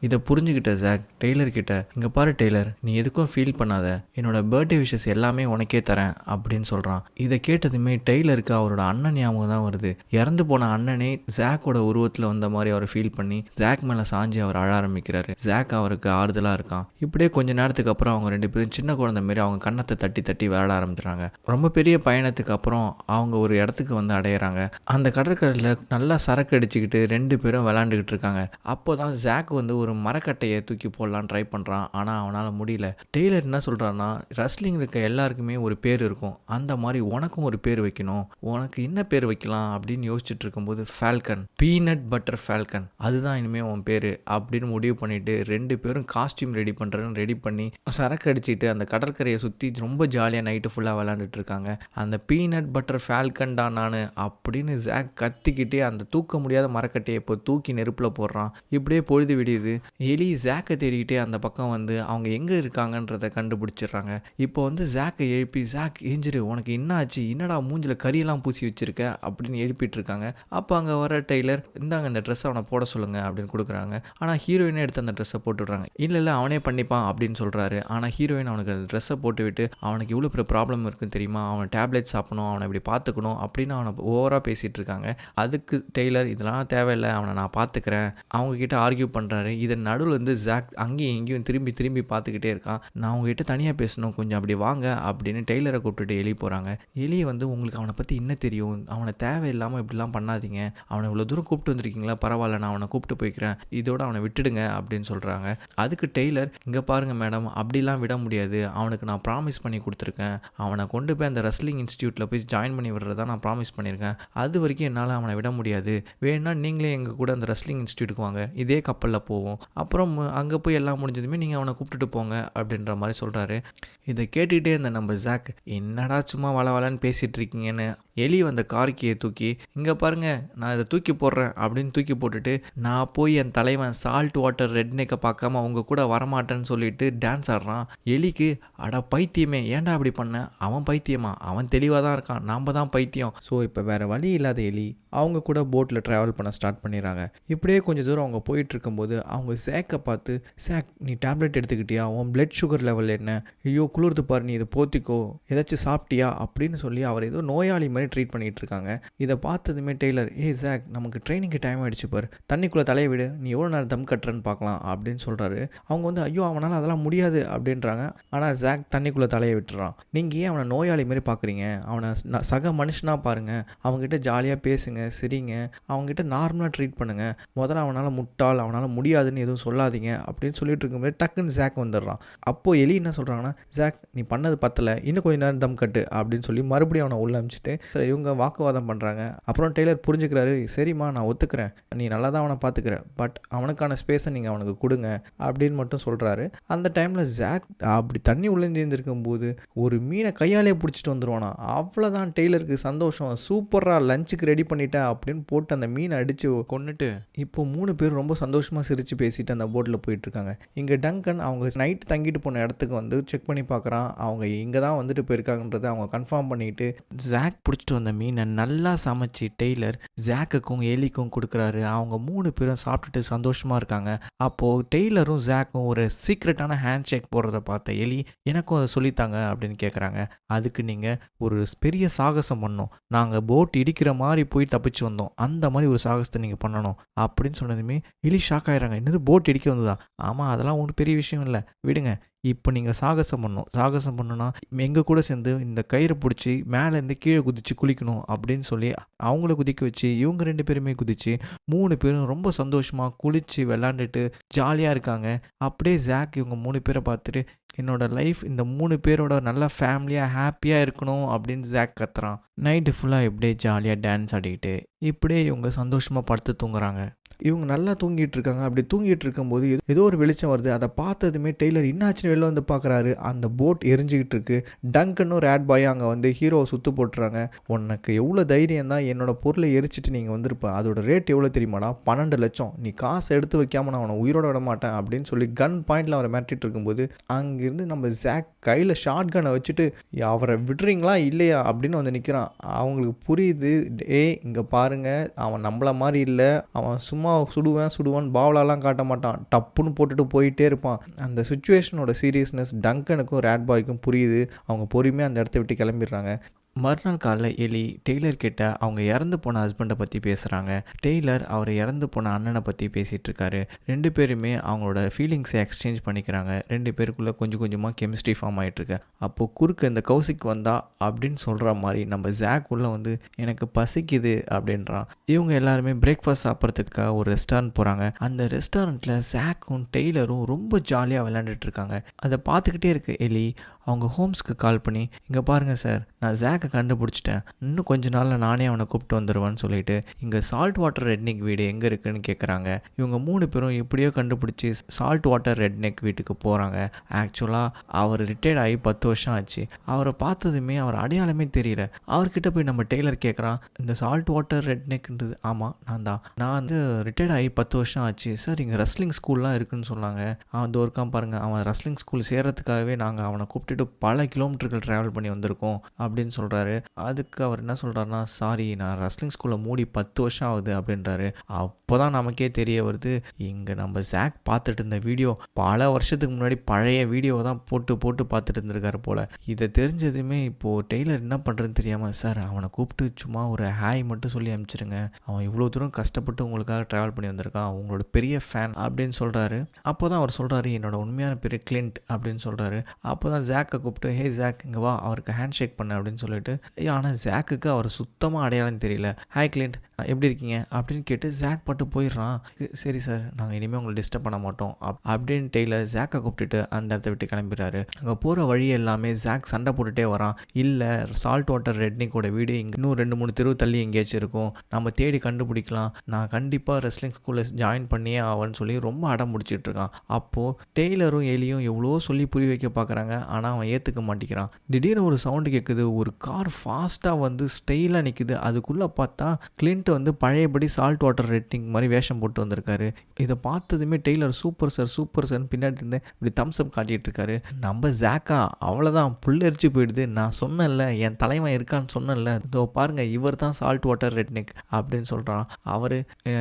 இதை புரிஞ்சுக்கிட்ட ஜாக் டெய்லர் கிட்ட, இங்கே பாரு டெய்லர், நீ எதுக்கும் ஃபீல் பண்ணாத, என்னோட பர்த்டே விஷஸ் எல்லாமே உனக்கே தரேன் அப்படின்னு சொல்கிறான். இதை கேட்டதுமே டெய்லருக்கு அவரோட அண்ணன் ஞாபகம் தான் வருது. இறந்து போன அண்ணனே ஜாக்கோட உருவத்தில் வந்த மாதிரி அவர் ஃபீல் பண்ணி ஜாக் மேலே சாஞ்சி அவர் அழ ஆரம்பிக்கிறாரு. ஜாக் அவருக்கு ஆறுதலாக இருக்கான். இப்படியே கொஞ்ச நேரத்துக்கு அப்புறம் அவங்க 2 பேரும் சின்ன குழந்தை மாரி அவங்க கண்ணத்தை தட்டி தட்டி விளையாட ஆரம்பிச்சுறாங்க. ரொம்ப பெரிய பயணத்துக்கு அப்புறம் அவங்க ஒரு இடத்துக்கு வந்து அடையிறாங்க. அந்த கடற்கரையில் நல்லா சரக்கு அடிச்சுக்கிட்டு 2 பேரும் விளையாண்டுக்கிட்டு இருக்காங்க. அப்போ தான் ஜாக் வந்து ஒரு மரக்கட்டையை தூக்கி போடலான்னு ட்ரை பண்ணுறான். ஆனால் அவனால் முடியல. டெய்லர் என்ன சொல்கிறான்னா, ரெஸ்லிங் இருக்க எல்லாருக்குமே ஒரு பேர் இருக்கும், அந்த மாதிரி உனக்கும் ஒரு பேர் வைக்கணும், உனக்கு என்ன பேர் வைக்கலாம் அப்படின்னு யோசிச்சுட்டு இருக்கும்போது ஃபால்கன், பீனட் பட்டர் ஃபால்கன், அதுதான் இனிமேல் உன் பேர் அப்படின்னு முடிவு பண்ணிட்டு 2 பேரும் காஸ்டியூம் ரெடி பண்ணுறேன்னு ரெடி பண்ணி சரக்கு அடிச்சுட்டு அந்த கடற்கரையை சுற்றி ரொம்ப ஜாலியாக நைட்டு ஃபுல்லாக விளாண்டுட்டு இருக்காங்க. அந்த பீனட் பட்டர் ஃபால்கன் தான் நான் அப்படின்னு ஜாக் கத்திக்கிட்டே அந்த தூக்க முடியாத மரக்கட்டையை இப்போ தூக்கி நெருப்பில் போடுறான். இப்படியே பொழுது விடியுது. எலி ஜாக்கை தேடிக்கிட்டே அந்த பக்கம் வந்து அவங்க எங்கே இருக்காங்கன்றதை கண்டுபிடிச்சிடுறாங்க. இப்போ வந்து ஜாக்கை எழுப்பி, ஜாக் ஏஞ்சிரு, உனக்கு என்ன ஆச்சு, என்னடா மூஞ்சில் கரியெல்லாம் பூசி வச்சிருக்க அப்படின்னு எழுப்பிட்டு இருக்காங்க. அப்போ அங்கே வர டெய்லர், இந்தாங்க இந்த ட்ரெஸ்ஸை அவனை போட சொல்லுங்கள் அப்படின்னு கொடுக்குறாங்க. ஆனால் ஹீரோயினே எடுத்து அந்த ட்ரெஸ்ஸை போட்டுவிட்றாங்க. இல்லை அவனே பண்ணிப்பான் அப்படின்னு சொல்கிறாரு. ஆனால் ஹீரோயின் அவனுக்கு அந்த ட்ரெஸ்ஸை போட்டு விட்டு, அவனுக்கு இவ்வளோ பெரிய ப்ராப்ளம் இருக்குன்னு தெரியுமா, அவனை டேப்லெட் சாப்பிடணும், அவனை இப்படி பார்த்துக்கணும் அப்படின்னு அவனை ஓவராக பேசிகிட்டு இருக்காங்க. அதுக்கு டெய்லர், இதெல்லாம் தேவையில்லை, அவனை நான் பார்த்துக்கிறேன், அவங்கக்கிட்ட ஆர்கியூ பண்ணுறாரு. இதன் நடுவில் வந்து ஜாக் அங்கேயும் எங்கேயும் திரும்பி திரும்பி பார்த்துக்கிட்டே இருக்கான். நான் உங்ககிட்ட தனியாக பேசணும், கொஞ்சம் அப்படி வாங்க அப்படின்னு டெய்லரை கூப்பிட்டுட்டு எலி போகிறாங்க. எலி வந்து, உங்களுக்கு அவனை பற்றி என்ன தெரியும், அவனை தேவையில்லாமல் இப்படிலாம் பண்ணாதீங்க, அவனை இவ்வளோ தூரம் கூப்பிட்டு வந்திருக்கீங்களா, பரவாயில்ல நான் அவனை கூப்பிட்டு போய்க்கிறேன், இதோட அவனை விட்டுடுங்க அப்படின்னு சொல்கிறாங்க. அதுக்கு டெய்லர், இங்கே பாருங்கள் மேடம், அப்படிலாம் விட முடியாது, அவனுக்கு நான் ப்ராமிஸ் பண்ணி கொடுத்துருக்கேன், அவனை கொண்டு போய் அந்த ரெஸ்லிங் இன்ஸ்டியூட்டில் போய் ஜாயின் பண்ணி விடுறதா நான் ப்ராமிஸ் பண்ணியிருக்கேன், அது வரைக்கும் என்னால் அவனை விட முடியாது, வேணும்னா நீங்களே எங்கள் கூட அந்த ரெஸ்லிங் இன்ஸ்டியூட்டுக்கு வாங்க, இதே கப்பலில் போவோம், அப்புறம் அங்கே போய் எல்லாம் முடிஞ்சதுமே நீங்கள் அவனை கூப்பிட்டுட்டு போங்க அப்படின்ற மாதிரி சொல்கிறாரு. இதை கேட்டுக்கிட்டே இருந்த நம்ம ஜாக், என்னடா சும்மா வளன்னு பேசிகிட்டு இருக்கீங்கன்னு எலி வந்த கார்கியை தூக்கி, இங்கே பாருங்கள் நான் இதை தூக்கி போடுறேன் அப்படின்னு தூக்கி போட்டுட்டு, நான் போய் என் தலைவன் சால்ட் வாட்டர் ரெட்னேக்கை பார்க்காம அவங்க கூட வரமாட்டேன்னு சொல்லிட்டு டான்ஸ் ஆடுறான். எலிக்கு, அட பைத்தியமே ஏன்டா அப்படி பண்ண, அவன் பைத்தியமா, அவன் தெளிவாக தான் இருக்கான், நாம் தான் பைத்தியம். ஸோ இப்போ வேறு வழி இல்லாத எலி அவங்க கூட போட்டில் ட்ராவல் பண்ண ஸ்டார்ட் பண்ணிடுறாங்க. இப்படியே கொஞ்சம் தூரம் அவங்க போயிட்டு இருக்கும்போது அவங்க ஜாக்கை பார்த்து, ஜாக் நீ டேப்லெட் எடுத்துக்கிட்டியா, உன் பிளட் சுகர் லெவல் என்ன, ஐயோ குளிர்ந்து பாரு, நீ இதை போத்திக்கோ, ஏதாச்சும் சாப்பிட்டியா அப்படின்னு சொல்லி அவர் ஏதோ நோயாளி மாதிரி ட்ரீட் பண்ணிகிட்டு இருக்காங்க. இதை பார்த்ததுமே டெய்லர், ஜாக் நமக்கு ட்ரைனிங்க்கு டைம் ஆகிடுச்சு பாரு, தண்ணிக்குள்ளே தலையை விடு, நீ எவ்வளோ நேரம் தம் கட்டுறன்னு பார்க்கலாம் அப்படின்னு சொல்கிறாரு. அவங்க வந்து, ஐயோ அவனால் அதெல்லாம் முடியாது அப்படின்றாங்க. ஆனால் ஜாக் தண்ணிக்குள்ளே தலையை விட்டுறான். நீங்கள் ஏன் அவனை நோயாளி மாதிரி பார்க்குறீங்க, அவனை சக மனுஷனாக பாருங்கள், அவங்ககிட்ட ஜாலியாக பேசுங்க, சரிங்க, அவங்ககிட்ட நார்மலாக ட்ரீட் பண்ணுங்கள், முதல்ல அவனால் முட்டாள், அவனால் முடியாதுன்னு இருக்குன்னு எதுவும் சொல்லாதீங்க அப்படின்னு சொல்லிட்டு இருக்கும்போது டக்குன்னு ஜாக் வந்துடுறான். அப்போது எலி என்ன சொல்கிறாங்கன்னா, ஜாக் நீ பண்ணது பத்தலை, இன்னும் கொஞ்சம் நேரம் தம் கட்டு அப்படின்னு சொல்லி மறுபடியும் அவனை உள்ள அனுப்பிச்சிட்டு இவங்க வாக்குவாதம் பண்ணுறாங்க. அப்புறம் டெய்லர் புரிஞ்சுக்கிறாரு, சரிம்மா நான் ஒத்துக்கிறேன், நீ நல்லா தான் அவனை பார்த்துக்கிற, பட் அவனுக்கான ஸ்பேஸை நீங்கள் அவனுக்கு கொடுங்க அப்படின்னு மட்டும் சொல்கிறாரு. அந்த டைமில் ஜாக் அப்படி தண்ணி உள்ளேந்திருக்கும் போது ஒரு மீனை கையாலே பிடிச்சிட்டு வந்துடுவானா. அவ்வளோதான், டெய்லருக்கு சந்தோஷம், சூப்பராக லஞ்சுக்கு ரெடி பண்ணிட்டேன் அப்படின்னு போட்டு அந்த மீனை அடித்து கொண்டுட்டு இப்போ 3 பேர் ரொம்ப சந்தோஷமாக சிரித்து பேசிட்டு அந்த போட்டில் போயிட்டுருக்காங்க. இங்கே டங்கன் அவங்க நைட் தங்கிட்டு போன இடத்துக்கு வந்து செக் பண்ணி பார்க்குறான். அவங்க இங்கே தான் வந்துட்டு போயிருக்காங்கன்றதை அவங்க கன்ஃபார்ம் பண்ணிவிட்டு ஜாக் பிடிச்சிட்டு வந்த மீனை நல்லா சமைச்சு டெய்லர் ஜாக்குக்கும் எலிக்கும் கொடுக்குறாரு. அவங்க 3 பேரும் சாப்பிட்டுட்டு சந்தோஷமாக இருக்காங்க. அப்போது டெய்லரும் ஜாக்கும் ஒரு சீக்ரெட்டான ஹேண்ட் ஷேக் போடுறத பார்த்த எலி எனக்கும் அதை சொல்லித்தாங்க அப்படின்னு கேட்குறாங்க. அதுக்கு நீங்கள் ஒரு பெரிய சாகசம் பண்ணணும், நாங்கள் போட் இடிக்கிற மாதிரி போய் தப்பிச்சு வந்தோம், அந்த மாதிரி ஒரு சாகசத்தை நீங்கள் பண்ணணும் அப்படின்னு சொன்னதுமே எலி ஷாக் ஆகிறாங்க. என்னது போட் இடிக்க வந்ததா? ஆமாம், அதெல்லாம் ஒன்றும் பெரிய விஷயம் இல்லை, விடுங்க, இப்போ நீங்கள் சாகசம் பண்ணணும், சாகசம் பண்ணணுன்னா எங்கள் கூட சேர்ந்து இந்த கயிறை பிடிச்சி மேலேருந்து கீழே குதித்து குளிக்கணும் அப்படின்னு சொல்லி அவங்கள குதிக்க வச்சு இவங்க 2 பேருமே குதித்து 3 பேரும் ரொம்ப சந்தோஷமாக குளித்து விளாண்டுட்டு ஜாலியாக இருக்காங்க. அப்படியே ஜாக் இவங்க 3 பேரை பார்த்துட்டு என்னோடய லைஃப் இந்த 3 பேரோட நல்லா ஃபேமிலியாக ஹாப்பியாக இருக்கணும் அப்படின்னு ஜாக் கத்துறான். நைட்டு ஃபுல்லாக இப்படியே ஜாலியாக டான்ஸ் ஆடிக்கிட்டு இப்படியே இவங்க சந்தோஷமாக படுத்து தூங்குறாங்க. இவங்க நல்லா தூங்கிட்டு இருக்காங்க. அப்படி தூங்கிட்டு இருக்கும்போது ஏதோ ஒரு வெளிச்சம் வருது. அதை பார்த்ததுமே டெய்லர் என்னாச்சுன்னு வெளில வந்து பார்க்குறாரு. அந்த போட் எரிஞ்சிக்கிட்டு இருக்கு. டங்கனும் ரேட் பாயும் அங்கே வந்து ஹீரோவை சுற்று போட்டுறாங்க. உனக்கு எவ்வளோ தைரியம் தான் என்னோட பொருளை எரிச்சிட்டு நீங்கள் வந்திருப்ப, அதோட ரேட் எவ்வளோ தெரியுமாடா? 12 லட்சம். நீ காசை எடுத்து வைக்காம நான் அவனை உயிரோட விட மாட்டேன் அப்படின்னு சொல்லி கன் பாயிண்டில் அவரை மிரட்டிட்டு இருக்கும்போது அங்கேருந்து நம்ம ஜாக் கையில் ஷார்ட் கனை வச்சுட்டு அவரை விடுறீங்களா இல்லையா அப்படின்னு வந்து நிற்கிறான். அவங்களுக்கு புரியுது, இங்கே பாருங்கள், அவன் நம்மள மாதிரி இல்லை, அவன் சும்மா சுடுவான் பாவலாலாம் காட்ட மாட்டான், டப்புன்னு போட்டுட்டு போயிட்டே இருப்பான். அந்த சுச்சுவேஷனோட சீரியஸ்னஸ் டங்கனுக்கும் ரேட் பாய்க்கும் புரியுது. அவங்க பொறுமையாக அந்த இடத்த விட்டு கிளம்பிடுறாங்க. மறுநாள் காலைல எலி டெய்லர் கிட்ட அவங்க இறந்து போன ஹஸ்பண்டை பற்றி பேசுகிறாங்க. டெய்லர் அவர் இறந்து போன அண்ணனை பற்றி பேசிகிட்டு இருக்காரு. 2 பேருமே அவங்களோட ஃபீலிங்ஸை எக்ஸ்சேஞ்ச் பண்ணிக்கிறாங்க. 2 பேருக்குள்ளே கொஞ்சம் கொஞ்சமாக கெமிஸ்ட்ரி ஃபார்ம் ஆகிட்டுருக்கு. அப்போது குறுக்கு இந்த கௌசிக் வந்தா அப்படின்னு சொல்கிற மாதிரி நம்ம ஜாக் உள்ளே வந்து எனக்கு பசிக்குது அப்படின்றான். இவங்க எல்லாருமே பிரேக்ஃபாஸ்ட் சாப்பிட்றதுக்காக ஒரு ரெஸ்டாரண்ட் போகிறாங்க. அந்த ரெஸ்டாரண்ட்டில் ஜாக்கும் டெய்லரும் ரொம்ப ஜாலியாக விளையாண்டுட்டு இருக்காங்க. அதை பார்த்துக்கிட்டே இருக்கு எலி அவங்க ஹோம்ஸ்க்கு கால் பண்ணி, இங்கே பாருங்கள் சார், நான் ஜாக்கை கண்டுபிடிச்சிட்டேன், இன்னும் கொஞ்ச நாளில் நானே அவனை கூப்பிட்டு வந்துடுவேன்னு சொல்லிட்டு இங்கே சால்ட் வாட்டர் ரெட்நெக் வீடு எங்கே இருக்குதுன்னு கேட்குறாங்க. இவங்க 3 பேரும் எப்படியோ கண்டுபிடிச்சி சால்ட் வாட்டர் ரெட்நெக் வீட்டுக்கு போகிறாங்க. ஆக்சுவலாக அவர் ரிட்டையர்ட் ஆகி 10 வருஷம் ஆச்சு. அவரை பார்த்ததுமே அவர் அடையாளமே தெரியல. அவர்கிட்ட போய் நம்ம டெய்லர் கேட்குறான், இந்த சால்ட் வாட்டர் ரெட்நெக்ன்றது ஆமாம் நான் தான், நான் வந்து ரிட்டையர்ட் ஆகி 10 வருஷம் ஆச்சு சார், இங்கே ரெஸ்லிங் ஸ்கூல்லாம் இருக்குதுன்னு சொன்னாங்க, அவன் தோற்காம பாருங்கள், அவன் ரெஸ்லிங் ஸ்கூல் சேர்கிறதுக்காகவே நாங்கள் அவனை கூப்பிட்டு பல கிலோமீட்டர்கள் ட்ராவல் பண்ணி வந்திருக்கோம் அப்படின்னு சொல்கிறாரு. அதுக்கு அவர் என்ன சொல்கிறாருன்னா, சாரி நான் ரெஸ்லிங் ஸ்கூலில் மூடி 10 வருஷம் ஆகுது அப்படின்றாரு. அப்போ தான் நமக்கே தெரிய வருது, இங்கே நம்ம ஜாக் பார்த்துட்டு இருந்த வீடியோ பல வருஷத்துக்கு முன்னாடி பழைய வீடியோவை தான் போட்டு பார்த்துட்டு இருந்திருக்காரு போல். இதை தெரிஞ்சதுமே இப்போது டெய்லர் என்ன பண்ணுறதுன்னு தெரியாமல், சார் அவனை கூப்பிட்டு சும்மா ஒரு ஹாய் மட்டும் சொல்லி அனுப்பிச்சிருங்க, அவன் இவ்வளோ தூரம் கஷ்டப்பட்டு உங்களுக்காக ட்ராவல் பண்ணி வந்திருக்கான், அவங்களோட பெரிய ஃபேன் அப்படின்னு சொல்கிறாரு. அப்போ தான் அவர் சொல்கிறாரு, என்னோட உண்மையான பேர் கிளின்ட் அப்படின்னு சொல்கிறாரு. அப்போ தான் ஜாக்கை கூப்பிட்டு, ஹே ஜாக் இங்கே வா, அவருக்கு ஹேண்ட் ஷேக் பண்ண அப்படின்னு சொல்லிட்டு, ஆனால் ஜாக்குக்கு அவர் சுத்தமாக அடையாளம் தெரியல. ஹாய் கிளின்ட் எப்படி இருக்கீங்க அப்படின்னு கேட்டு ஜாக் பட்டு போயிடுறான். சரி சார், நாங்கள் இனிமேல் உங்களை டிஸ்டர்ப் பண்ண மாட்டோம் அப்படின்னு டெய்லர் ஜாக்கை கூப்பிட்டுட்டு அந்த இடத்த விட்டு கிளம்பிடுறாரு. அங்கே போகிற வழி எல்லாமே ஜாக் சண்டை போட்டுகிட்டே வரான். இல்லை, சால்ட் வாட்டர் ரெட்னிக்கோட வீடு இங்கே இன்னும் 2-3 தெரு தள்ளி எங்கேயாச்சும் இருக்கும், நம்ம தேடி கண்டுபிடிக்கலாம், நான் கண்டிப்பாக ரெஸ்லிங் ஸ்கூலில் ஜாயின் பண்ணியே ஆவன்னு சொல்லி ரொம்ப அடம் முடிச்சிட்டு இருக்கான். அப்போது டெய்லரும் எலியும் எவ்வளோ சொல்லி புரிய வைக்க பார்க்குறாங்க, ஆனால் அவன் ஏற்றுக்க மாட்டேங்கிறான். திடீர்னு ஒரு சவுண்டு கேட்குது, ஒரு கார் ஃபாஸ்ட்டாக வந்து ஸ்டைலாக நிற்குது. அதுக்குள்ளே பார்த்தா கிளின்ட் வந்து பழையபடி சால்ட் வாட்டர் ரெட்டிங் மாதிரி வேஷம் போட்டு வந்திருக்காரு. இதை பார்த்ததுமே டெய்லர் சூப்பர் சார் பின்னாடி இருந்து இப்படி தம்ஸ் அப் காட்டிகிட்டு இருக்காரு. நம்ம ஜாக்கா அவ்வளோதான் புல்லரிச்சு போயிடுது, நான் சொன்னேன்ல என் தலைவன் இருக்கான்னு சொன்னேன்ல, இதோ பாருங்க இவர் தான் சால்ட் வாட்டர் ரெட்னிக் அப்படின்னு சொல்கிறான். அவர்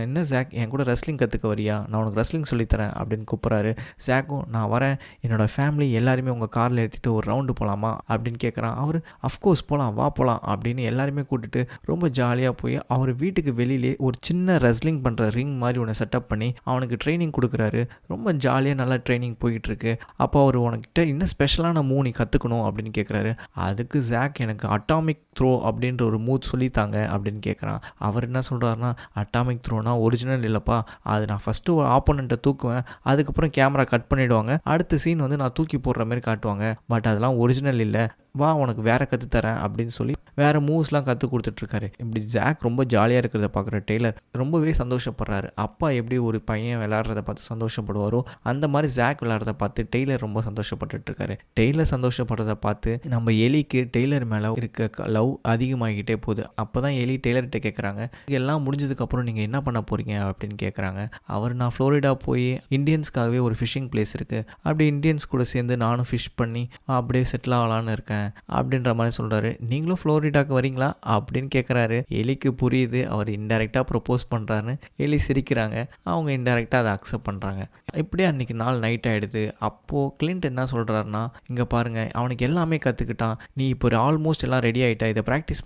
என்ன ஜாக் என் கூட ரெஸ்லிங் கற்றுக்க வரியா, நான் உனக்கு ரெஸ்லிங் சொல்லித்தரேன் அப்படின்னு கூப்பிட்றாரு. ஜாக்கும் நான் வரேன், என்னோடய ஃபேமிலி எல்லாருமே உங்கள் காரில் ஏற்றிட்டு ஒரு ரவுண்டு போகலாமா அப்படின்னு கேட்குறான். அவர் அஃப்கோர்ஸ் போகலாம், வா போகலாம் அப்படின்னு எல்லாருமே கூட்டிட்டு ரொம்ப ஜாலியாக போய் அவர் வீட்டுக்கு வீட்டுக்கு வெளியிலே ஒரு சின்ன ரெஸ்லிங் பண்ணுற ரிங் மாதிரி ஒன்று செட்டப் பண்ணி அவனுக்கு ட்ரைனிங் கொடுக்குறாரு. ரொம்ப ஜாலியாக நல்லா ட்ரைனிங் போயிட்டுருக்கு. அப்போ அவர் உனக்கிட்ட இன்னும் ஸ்பெஷலான மூவ் நீ கற்றுக்கணும் அப்படின்னு கேட்குறாரு. அதுக்கு ஜாக் எனக்கு அட்டாமிக் த்ரோ அப்படின்ற ஒரு மூவ் சொல்லித்தாங்க அப்படின்னு கேட்குறான். அவர் என்ன சொல்கிறாருன்னா, அட்டாமிக் த்ரோனா ஒரிஜினல் இல்லைப்பா, அது நான் ஃபஸ்ட்டு ஒரு ஆப்போனண்ட்டை தூக்குவேன், அதுக்கப்புறம் கேமரா கட் பண்ணிவிடுவாங்க, அடுத்த சீன் வந்து நான் தூக்கி போடுற மாதிரி காட்டுவாங்க, பட் அதெல்லாம் ஒரிஜினல் இல்லை, வா உனக்கு வேறு கற்றுத்தரேன் அப்படின்னு சொல்லி வேறு மூவ்ஸ்லாம் கற்றுக் கொடுத்துட்ருக்காரு. இப்படி ஜாக் ரொம்ப ஜாலியாக இருக்கிறத பார்க்குற டெய்லர் ரொம்பவே சந்தோஷப்படுறாரு. அப்பா எப்படி ஒரு பையன் விளையாடுறத பார்த்து சந்தோஷப்படுவாரோ அந்த மாதிரி ஜாக் விளையாடுறத பார்த்து டெய்லர் ரொம்ப சந்தோஷப்பட்டுருக்காரு. டெய்லர் சந்தோஷப்படுறத பார்த்து நம்ம எலிக்கு டெய்லர் மேலே இருக்க லவ் அதிகமாகிக்கிட்டே போகுது. அப்போ தான் எலி டெய்லர்கிட்ட கேட்குறாங்க, எல்லாம் முடிஞ்சதுக்கப்புறம் நீங்கள் என்ன பண்ண போகிறீங்க அப்படின்னு கேட்குறாங்க. அவர் நான் ஃப்ளோரிடா போய் இந்தியன்ஸ்க்காகவே ஒரு ஃபிஷ்ஷிங் பிளேஸ் இருக்குது, அப்படி இந்தியன்ஸ் கூட சேர்ந்து நானும் ஃபிஷ் பண்ணி அப்படியே செட்டில் ஆகலான்னு இருக்கேன் அப்படின்ற மாதிரி சொல்கிறாரு. நீங்களும் ஃப்ளோரிடாக்கு வரீங்களா அப்படின்னு கேட்குறாரு. எலிக்கு புரியுது அவர் இன்டெரக்டாக ப்ரப்போஸ் பண்ணுறாருன்னு. எலி சிரிக்கிறாங்க. அவங்க இன்டெரக்டாக அதை அக்செப்ட் பண்ணுறாங்க. இப்படியே அன்றைக்கி நாள் நைட் ஆகிடுது. அப்போது கிளின்ட் என்ன சொல்கிறாருன்னா, இங்கே பாருங்கள் அவனுக்கு எல்லாமே கற்றுக்கிட்டான், நீ இப்போ ஆல்மோஸ்ட் எல்லாம் ரெடி ஆகிட்டா, இதை ப்ராக்டிஸ்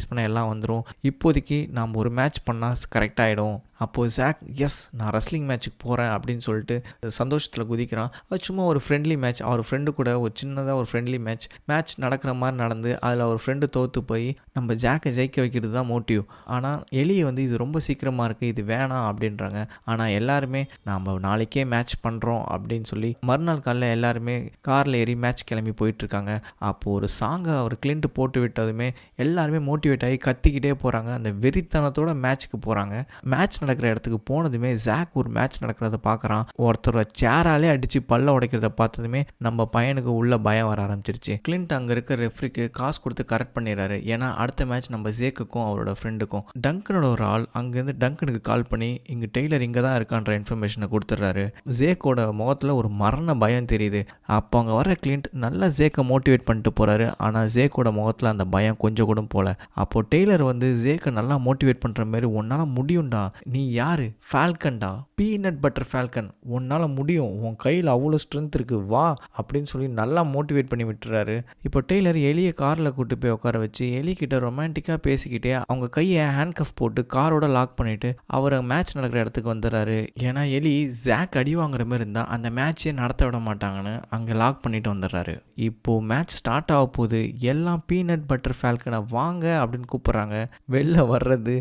பண்ண எல்லாம் வந்துடும், இப்போதைக்கு நாம் ஒரு மேட்ச் பண்ணால் கரெக்டாகிடும். அப்போது ஜாக் எஸ் நான் ரெஸ்லிங் மேட்ச்சுக்கு போகிறேன் அப்படின்னு சொல்லிட்டு சந்தோஷத்தில் குதிக்கிறான். அது சும்மா ஒரு ஃப்ரெண்ட்லி மேட்ச், அவர் ஃப்ரெண்டு கூட ஒரு சின்னதாக ஒரு ஃப்ரெண்ட்லி மேட்ச் நடக்கிற மாதிரி நடந்து அதில் அவர் ஃப்ரெண்டு தோற்று போய் நம்ம ஜாக்கை ஜெயிக்க வைக்கிறது தான் மோட்டிவ். ஆனால் எலியை வந்து இது ரொம்ப சீக்கிரமாக இருக்குது, இது வேணாம் அப்படின்றாங்க. ஆனால் எல்லாருமே நம்ம நாளைக்கே மேட்ச் பண்ணுறோம் அப்படின்னு சொல்லி மறுநாள் காலையில் எல்லாருமே காரில் ஏறி மேட்ச் கிளம்பி போயிட்டுருக்காங்க. அப்போது ஒரு சாங்கை அவர் கிளின்ட் போட்டு விட்டதுமே எல்லாருமே மோட்டிவேட் ஆகி கத்திக்கிட்டே போகிறாங்க. அந்த வெறித்தனத்தோட மேட்ச்சுக்கு போகிறாங்க. மேட்ச் நடக்கிற இடத்துக்கு போனதுமே ஜாக் ஒரு மேட்ச் நடக்கிறத பார்க்குறான். ஒருத்தரை சேராலே அடித்து பல்ல உடைக்கிறத பார்த்ததுமே நம்ம பையனுக்கு உள்ள பயம் வர ஆரம்பிச்சிருச்சு. கிளின்ட் அங்கே இருக்க ரெஃப்ரிக்கு காசு கொடுத்து கரெக்ட் பண்ணிடுறாரு. ஏன்னா அடுத்த மேட்ச் நம்ம ஜேக்குக்கும் அவரோட ஃப்ரெண்டுக்கும். டங்கனோட ஒரு ஆள் அங்கேருந்து டங்கனுக்கு கால் பண்ணி இங்கே டெய்லர் இங்கே தான் இருக்கான்ற இன்ஃபர்மேஷனை கொடுத்துட்றாரு. ஜேக்கோட முகத்தில் ஒரு மரண பயம் தெரியுது. அப்போ அங்கே வர கிளின்ட் நல்லா ஜேக்கை மோட்டிவேட் பண்ணிட்டு போகிறாரு. ஆனால் ஜேக்கோட முகத்தில் அந்த பயம் கொஞ்சம் கூட போல. அப்போது டெய்லர் வந்து ஜேக்கை நல்லா மோட்டிவேட் பண்ணுற மாதிரி, உன்னால் முடியும்டா, நீ யாரு, ஃபால்கன்டா, பீனட் பட்டர் ஃபால்கன், உன்னால் முடியும், உன் கையில் அவ்வளோ ஸ்ட்ரென்த் இருக்குது, வா அப்படின்னு சொல்லி நல்லா மோட்டிவேட் பண்ணி விட்டுறாரு. இப்போ டெய்லர் எலியை காரில் கூட்டு போய் உட்கார வச்சு எலிக்கிட்ட ரொமான்டிக்காக பேசிக்கிட்டே அவங்க கையை ஹேண்ட் கஃப் போட்டு காரோட லாக் பண்ணிவிட்டு அவரை மேட்ச் நடக்கிற இடத்துக்கு வந்துடுறாரு. ஏன்னா எலி ஜாக் அடி வாங்குற மாதிரி இருந்தால் அந்த மேட்சே நடத்த விட மாட்டாங்கன்னு அங்கே லாக் பண்ணிட்டு வந்துடுறாரு. இப்போது மேட்ச் ஸ்டார்ட் ஆக போகுது. எல்லாம் பீனட் பட்டர் ஃபால்கனை வாங்க அப்படின்னு கூப்பிட்றாங்க. வெளில வர்றது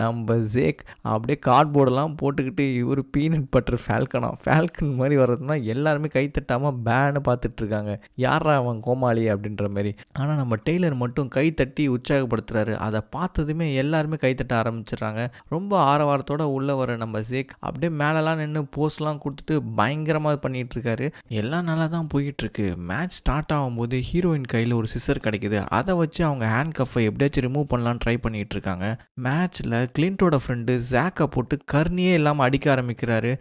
நம்ம ஜேக் அப்படியே கார்ட்போர்டெல்லாம் போட்டுக்கிட்டு, இவர் பீனட் பட்டர் ஃபால்கன் மாதிரி வர்றதுனா எல்லாருமே கைத்தட்டாமல் பேன்னு பார்த்துட்ருக்காங்க, யாரா அவன் கோமாளி அப்படின்ற மாதிரி. ஆனால் நம்ம டெய்லர் மட்டும் கை தட்டி உற்சாகப்படுத்துறாரு. அதை பார்த்ததுமே எல்லாருமே கைத்தட்ட ஆரம்பிச்சிடுறாங்க. ரொம்ப ஆரவாரத்தோடு உள்ளே வர நம்ம ஜேக் அப்படியே மேலெலாம் நின்று போஸ்லாம் கொடுத்துட்டு பயங்கரமாக பண்ணிகிட்டு இருக்காரு. எல்லாம் நல்லா தான் போயிட்டுருக்கு. மேட்ச் ஸ்டார்ட் ஆகும்போது ஹீரோயின் கையில் ஒரு சிசர் கிடைக்குது. அதை வச்சு அவங்க ஹேண்ட் கஃபை எப்படியாச்சும் ரிமூவ் பண்ணலான்னு ட்ரை பண்ணிகிட்டு இருக்காங்க. மேட்ச்சில் கிளின்ட்டோட ஃப்ரெண்டு ஜாக்கை போட்டு கர்னியே இல்லாமல் அடிக்க ஆரம்பிக்கிறாரு.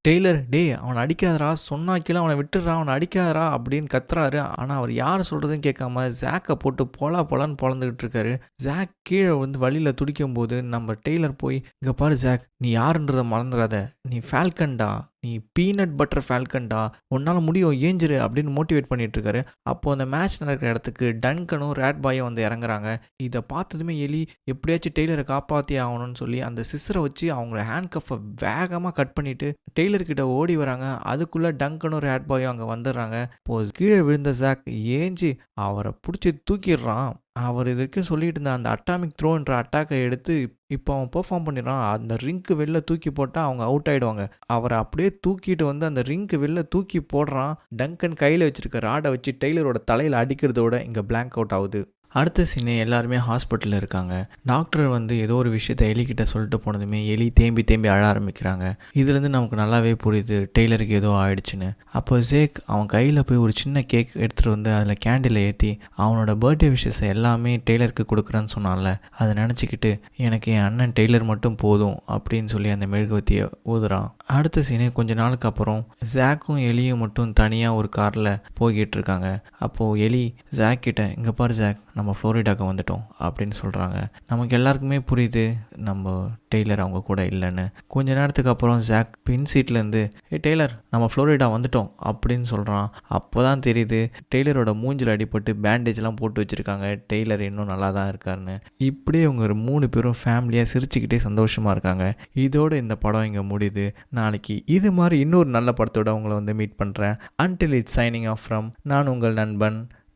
டெய்லர் டே அவனை அடிக்காதரா, சொன்னாக்கில அவனை விட்டுடுறா, அவனை அடிக்காதரா அப்படின்னு கத்துறாரு. ஆனால் அவர் யார் சொல்கிறதுன்னு கேட்காம ஜாக்கை போட்டு போலான்னு பொழந்துக்கிட்டு இருக்காரு. ஜாக் கீழே வந்து வழியில் துடிக்கும் போது நம்ம டெய்லர் போய், இங்கே பாரு ஜாக், நீ யாருன்றதை மறந்துடாத, நீ ஃபால்கன்டா, நீ பீனட் பட்டர் ஃபால்கன்டா, உன்னால் முடியும், ஏஞ்சிரு அப்படின்னு மோட்டிவேட் பண்ணிட்டு இருக்காரு. அப்போது அந்த மேட்ச் நடக்கிற இடத்துக்கு டங்கனும் ரேட் பாயும் வந்து இறங்குறாங்க. இதை பார்த்ததுமே எலி எப்படியாச்சும் டெய்லரை காப்பாற்றி ஆகணும்னு சொல்லி அந்த சிஸ்ஸரை வச்சு அவங்கள ஹேண்ட் கஃபை வேகமாக கட் பண்ணிவிட்டு டெய்லர்கிட்ட ஓடி வராங்க. அதுக்குள்ளே டங்கனும் ரேட் பாயும் அங்கே வந்துடுறாங்க. இப்போது கீழே விழுந்த ஜாக் ஏஞ்சி அவரை பிடிச்சி தூக்கிடுறான். அவர் இதுக்கு சொல்லிட்டு இருந்த அந்த அட்டாமிக் த்ரோன்ற அட்டாக்கை எடுத்து இப்போ அவன் பெர்ஃபார்ம் பண்ணிடுறான். அந்த ரிங்க்கு வெளில தூக்கி போட்டால் அவங்க அவுட் ஆகிடுவாங்க. அவரை அப்படியே தூக்கிட்டு வந்து அந்த ரிங்க்கு வெளில தூக்கி போடுறான். டங்கன் கையில் வச்சுருக்க ராடை வச்சு டெய்லரோட தலையில் அடிக்கிறதோட இங்கே பிளாங்க் அவுட் ஆகுது. அடுத்த சீனே எல்லாருமே ஹாஸ்பிட்டலில் இருக்காங்க. டாக்டர் வந்து ஏதோ ஒரு விஷயத்தை எலிக்கிட்ட சொல்லிட்டு போனதுமே எலி தேம்பி அழ ஆரம்பிக்கிறாங்க. இதுலேருந்து நமக்கு நல்லாவே புரியுது டெய்லருக்கு ஏதோ ஆயிடுச்சுன்னு. அப்போ ஜேக் அவன் கையில் போய் ஒரு சின்ன கேக் எடுத்துகிட்டு வந்து அதில் கேண்டில் ஏற்றி அவனோட பர்த்டே விஷஸை எல்லாமே டெய்லருக்கு கொடுக்குறேன்னு சொன்னான்ல, அதை நினச்சிக்கிட்டு எனக்கு என் அண்ணன் டெய்லர் மட்டும் போதும் அப்படின்னு சொல்லி அந்த மெழுகுவத்தியை ஊதுறான். அடுத்த சீனே கொஞ்ச நாளுக்கு அப்புறம் ஜாக்கும் எலியும் மட்டும் தனியாக ஒரு காரில் போய்கிட்டு இருக்காங்க. அப்போது எலி ஜாக் கிட்ட, இங்கே பாரு ஜாக், நம்ம ஃப்ளோரிடாவுக்கு வந்துட்டோம் அப்படின்னு சொல்கிறாங்க. நமக்கு எல்லாருக்குமே புரியுது நம்ம டெய்லர் அவங்க கூட இல்லைன்னு. கொஞ்ச நேரத்துக்கு அப்புறம் ஜாக் பின் சீட்லேருந்து, டெய்லர் நம்ம ஃப்ளோரிடா வந்துட்டோம் அப்படின்னு சொல்கிறான். அப்போ தான் தெரியுது டெய்லரோட மூஞ்சில் அடிபட்டு பேண்டேஜ்லாம் போட்டு வச்சுருக்காங்க, டெய்லர் இன்னும் நல்லா தான் இருக்காருன்னு. இப்படியே அவங்க ஒரு 3 பேரும் ஃபேமிலியாக சிரிச்சுக்கிட்டே சந்தோஷமாக இருக்காங்க. இதோட இந்த படம் இங்கே முடியுது. நாளைக்கு இது மாதிரி இன்னொரு நல்ல படத்தோட உங்களை மீட் பண்ணுறேன். Until it's signing off from நான் உங்கள்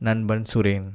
நண்பன் சுரேன்.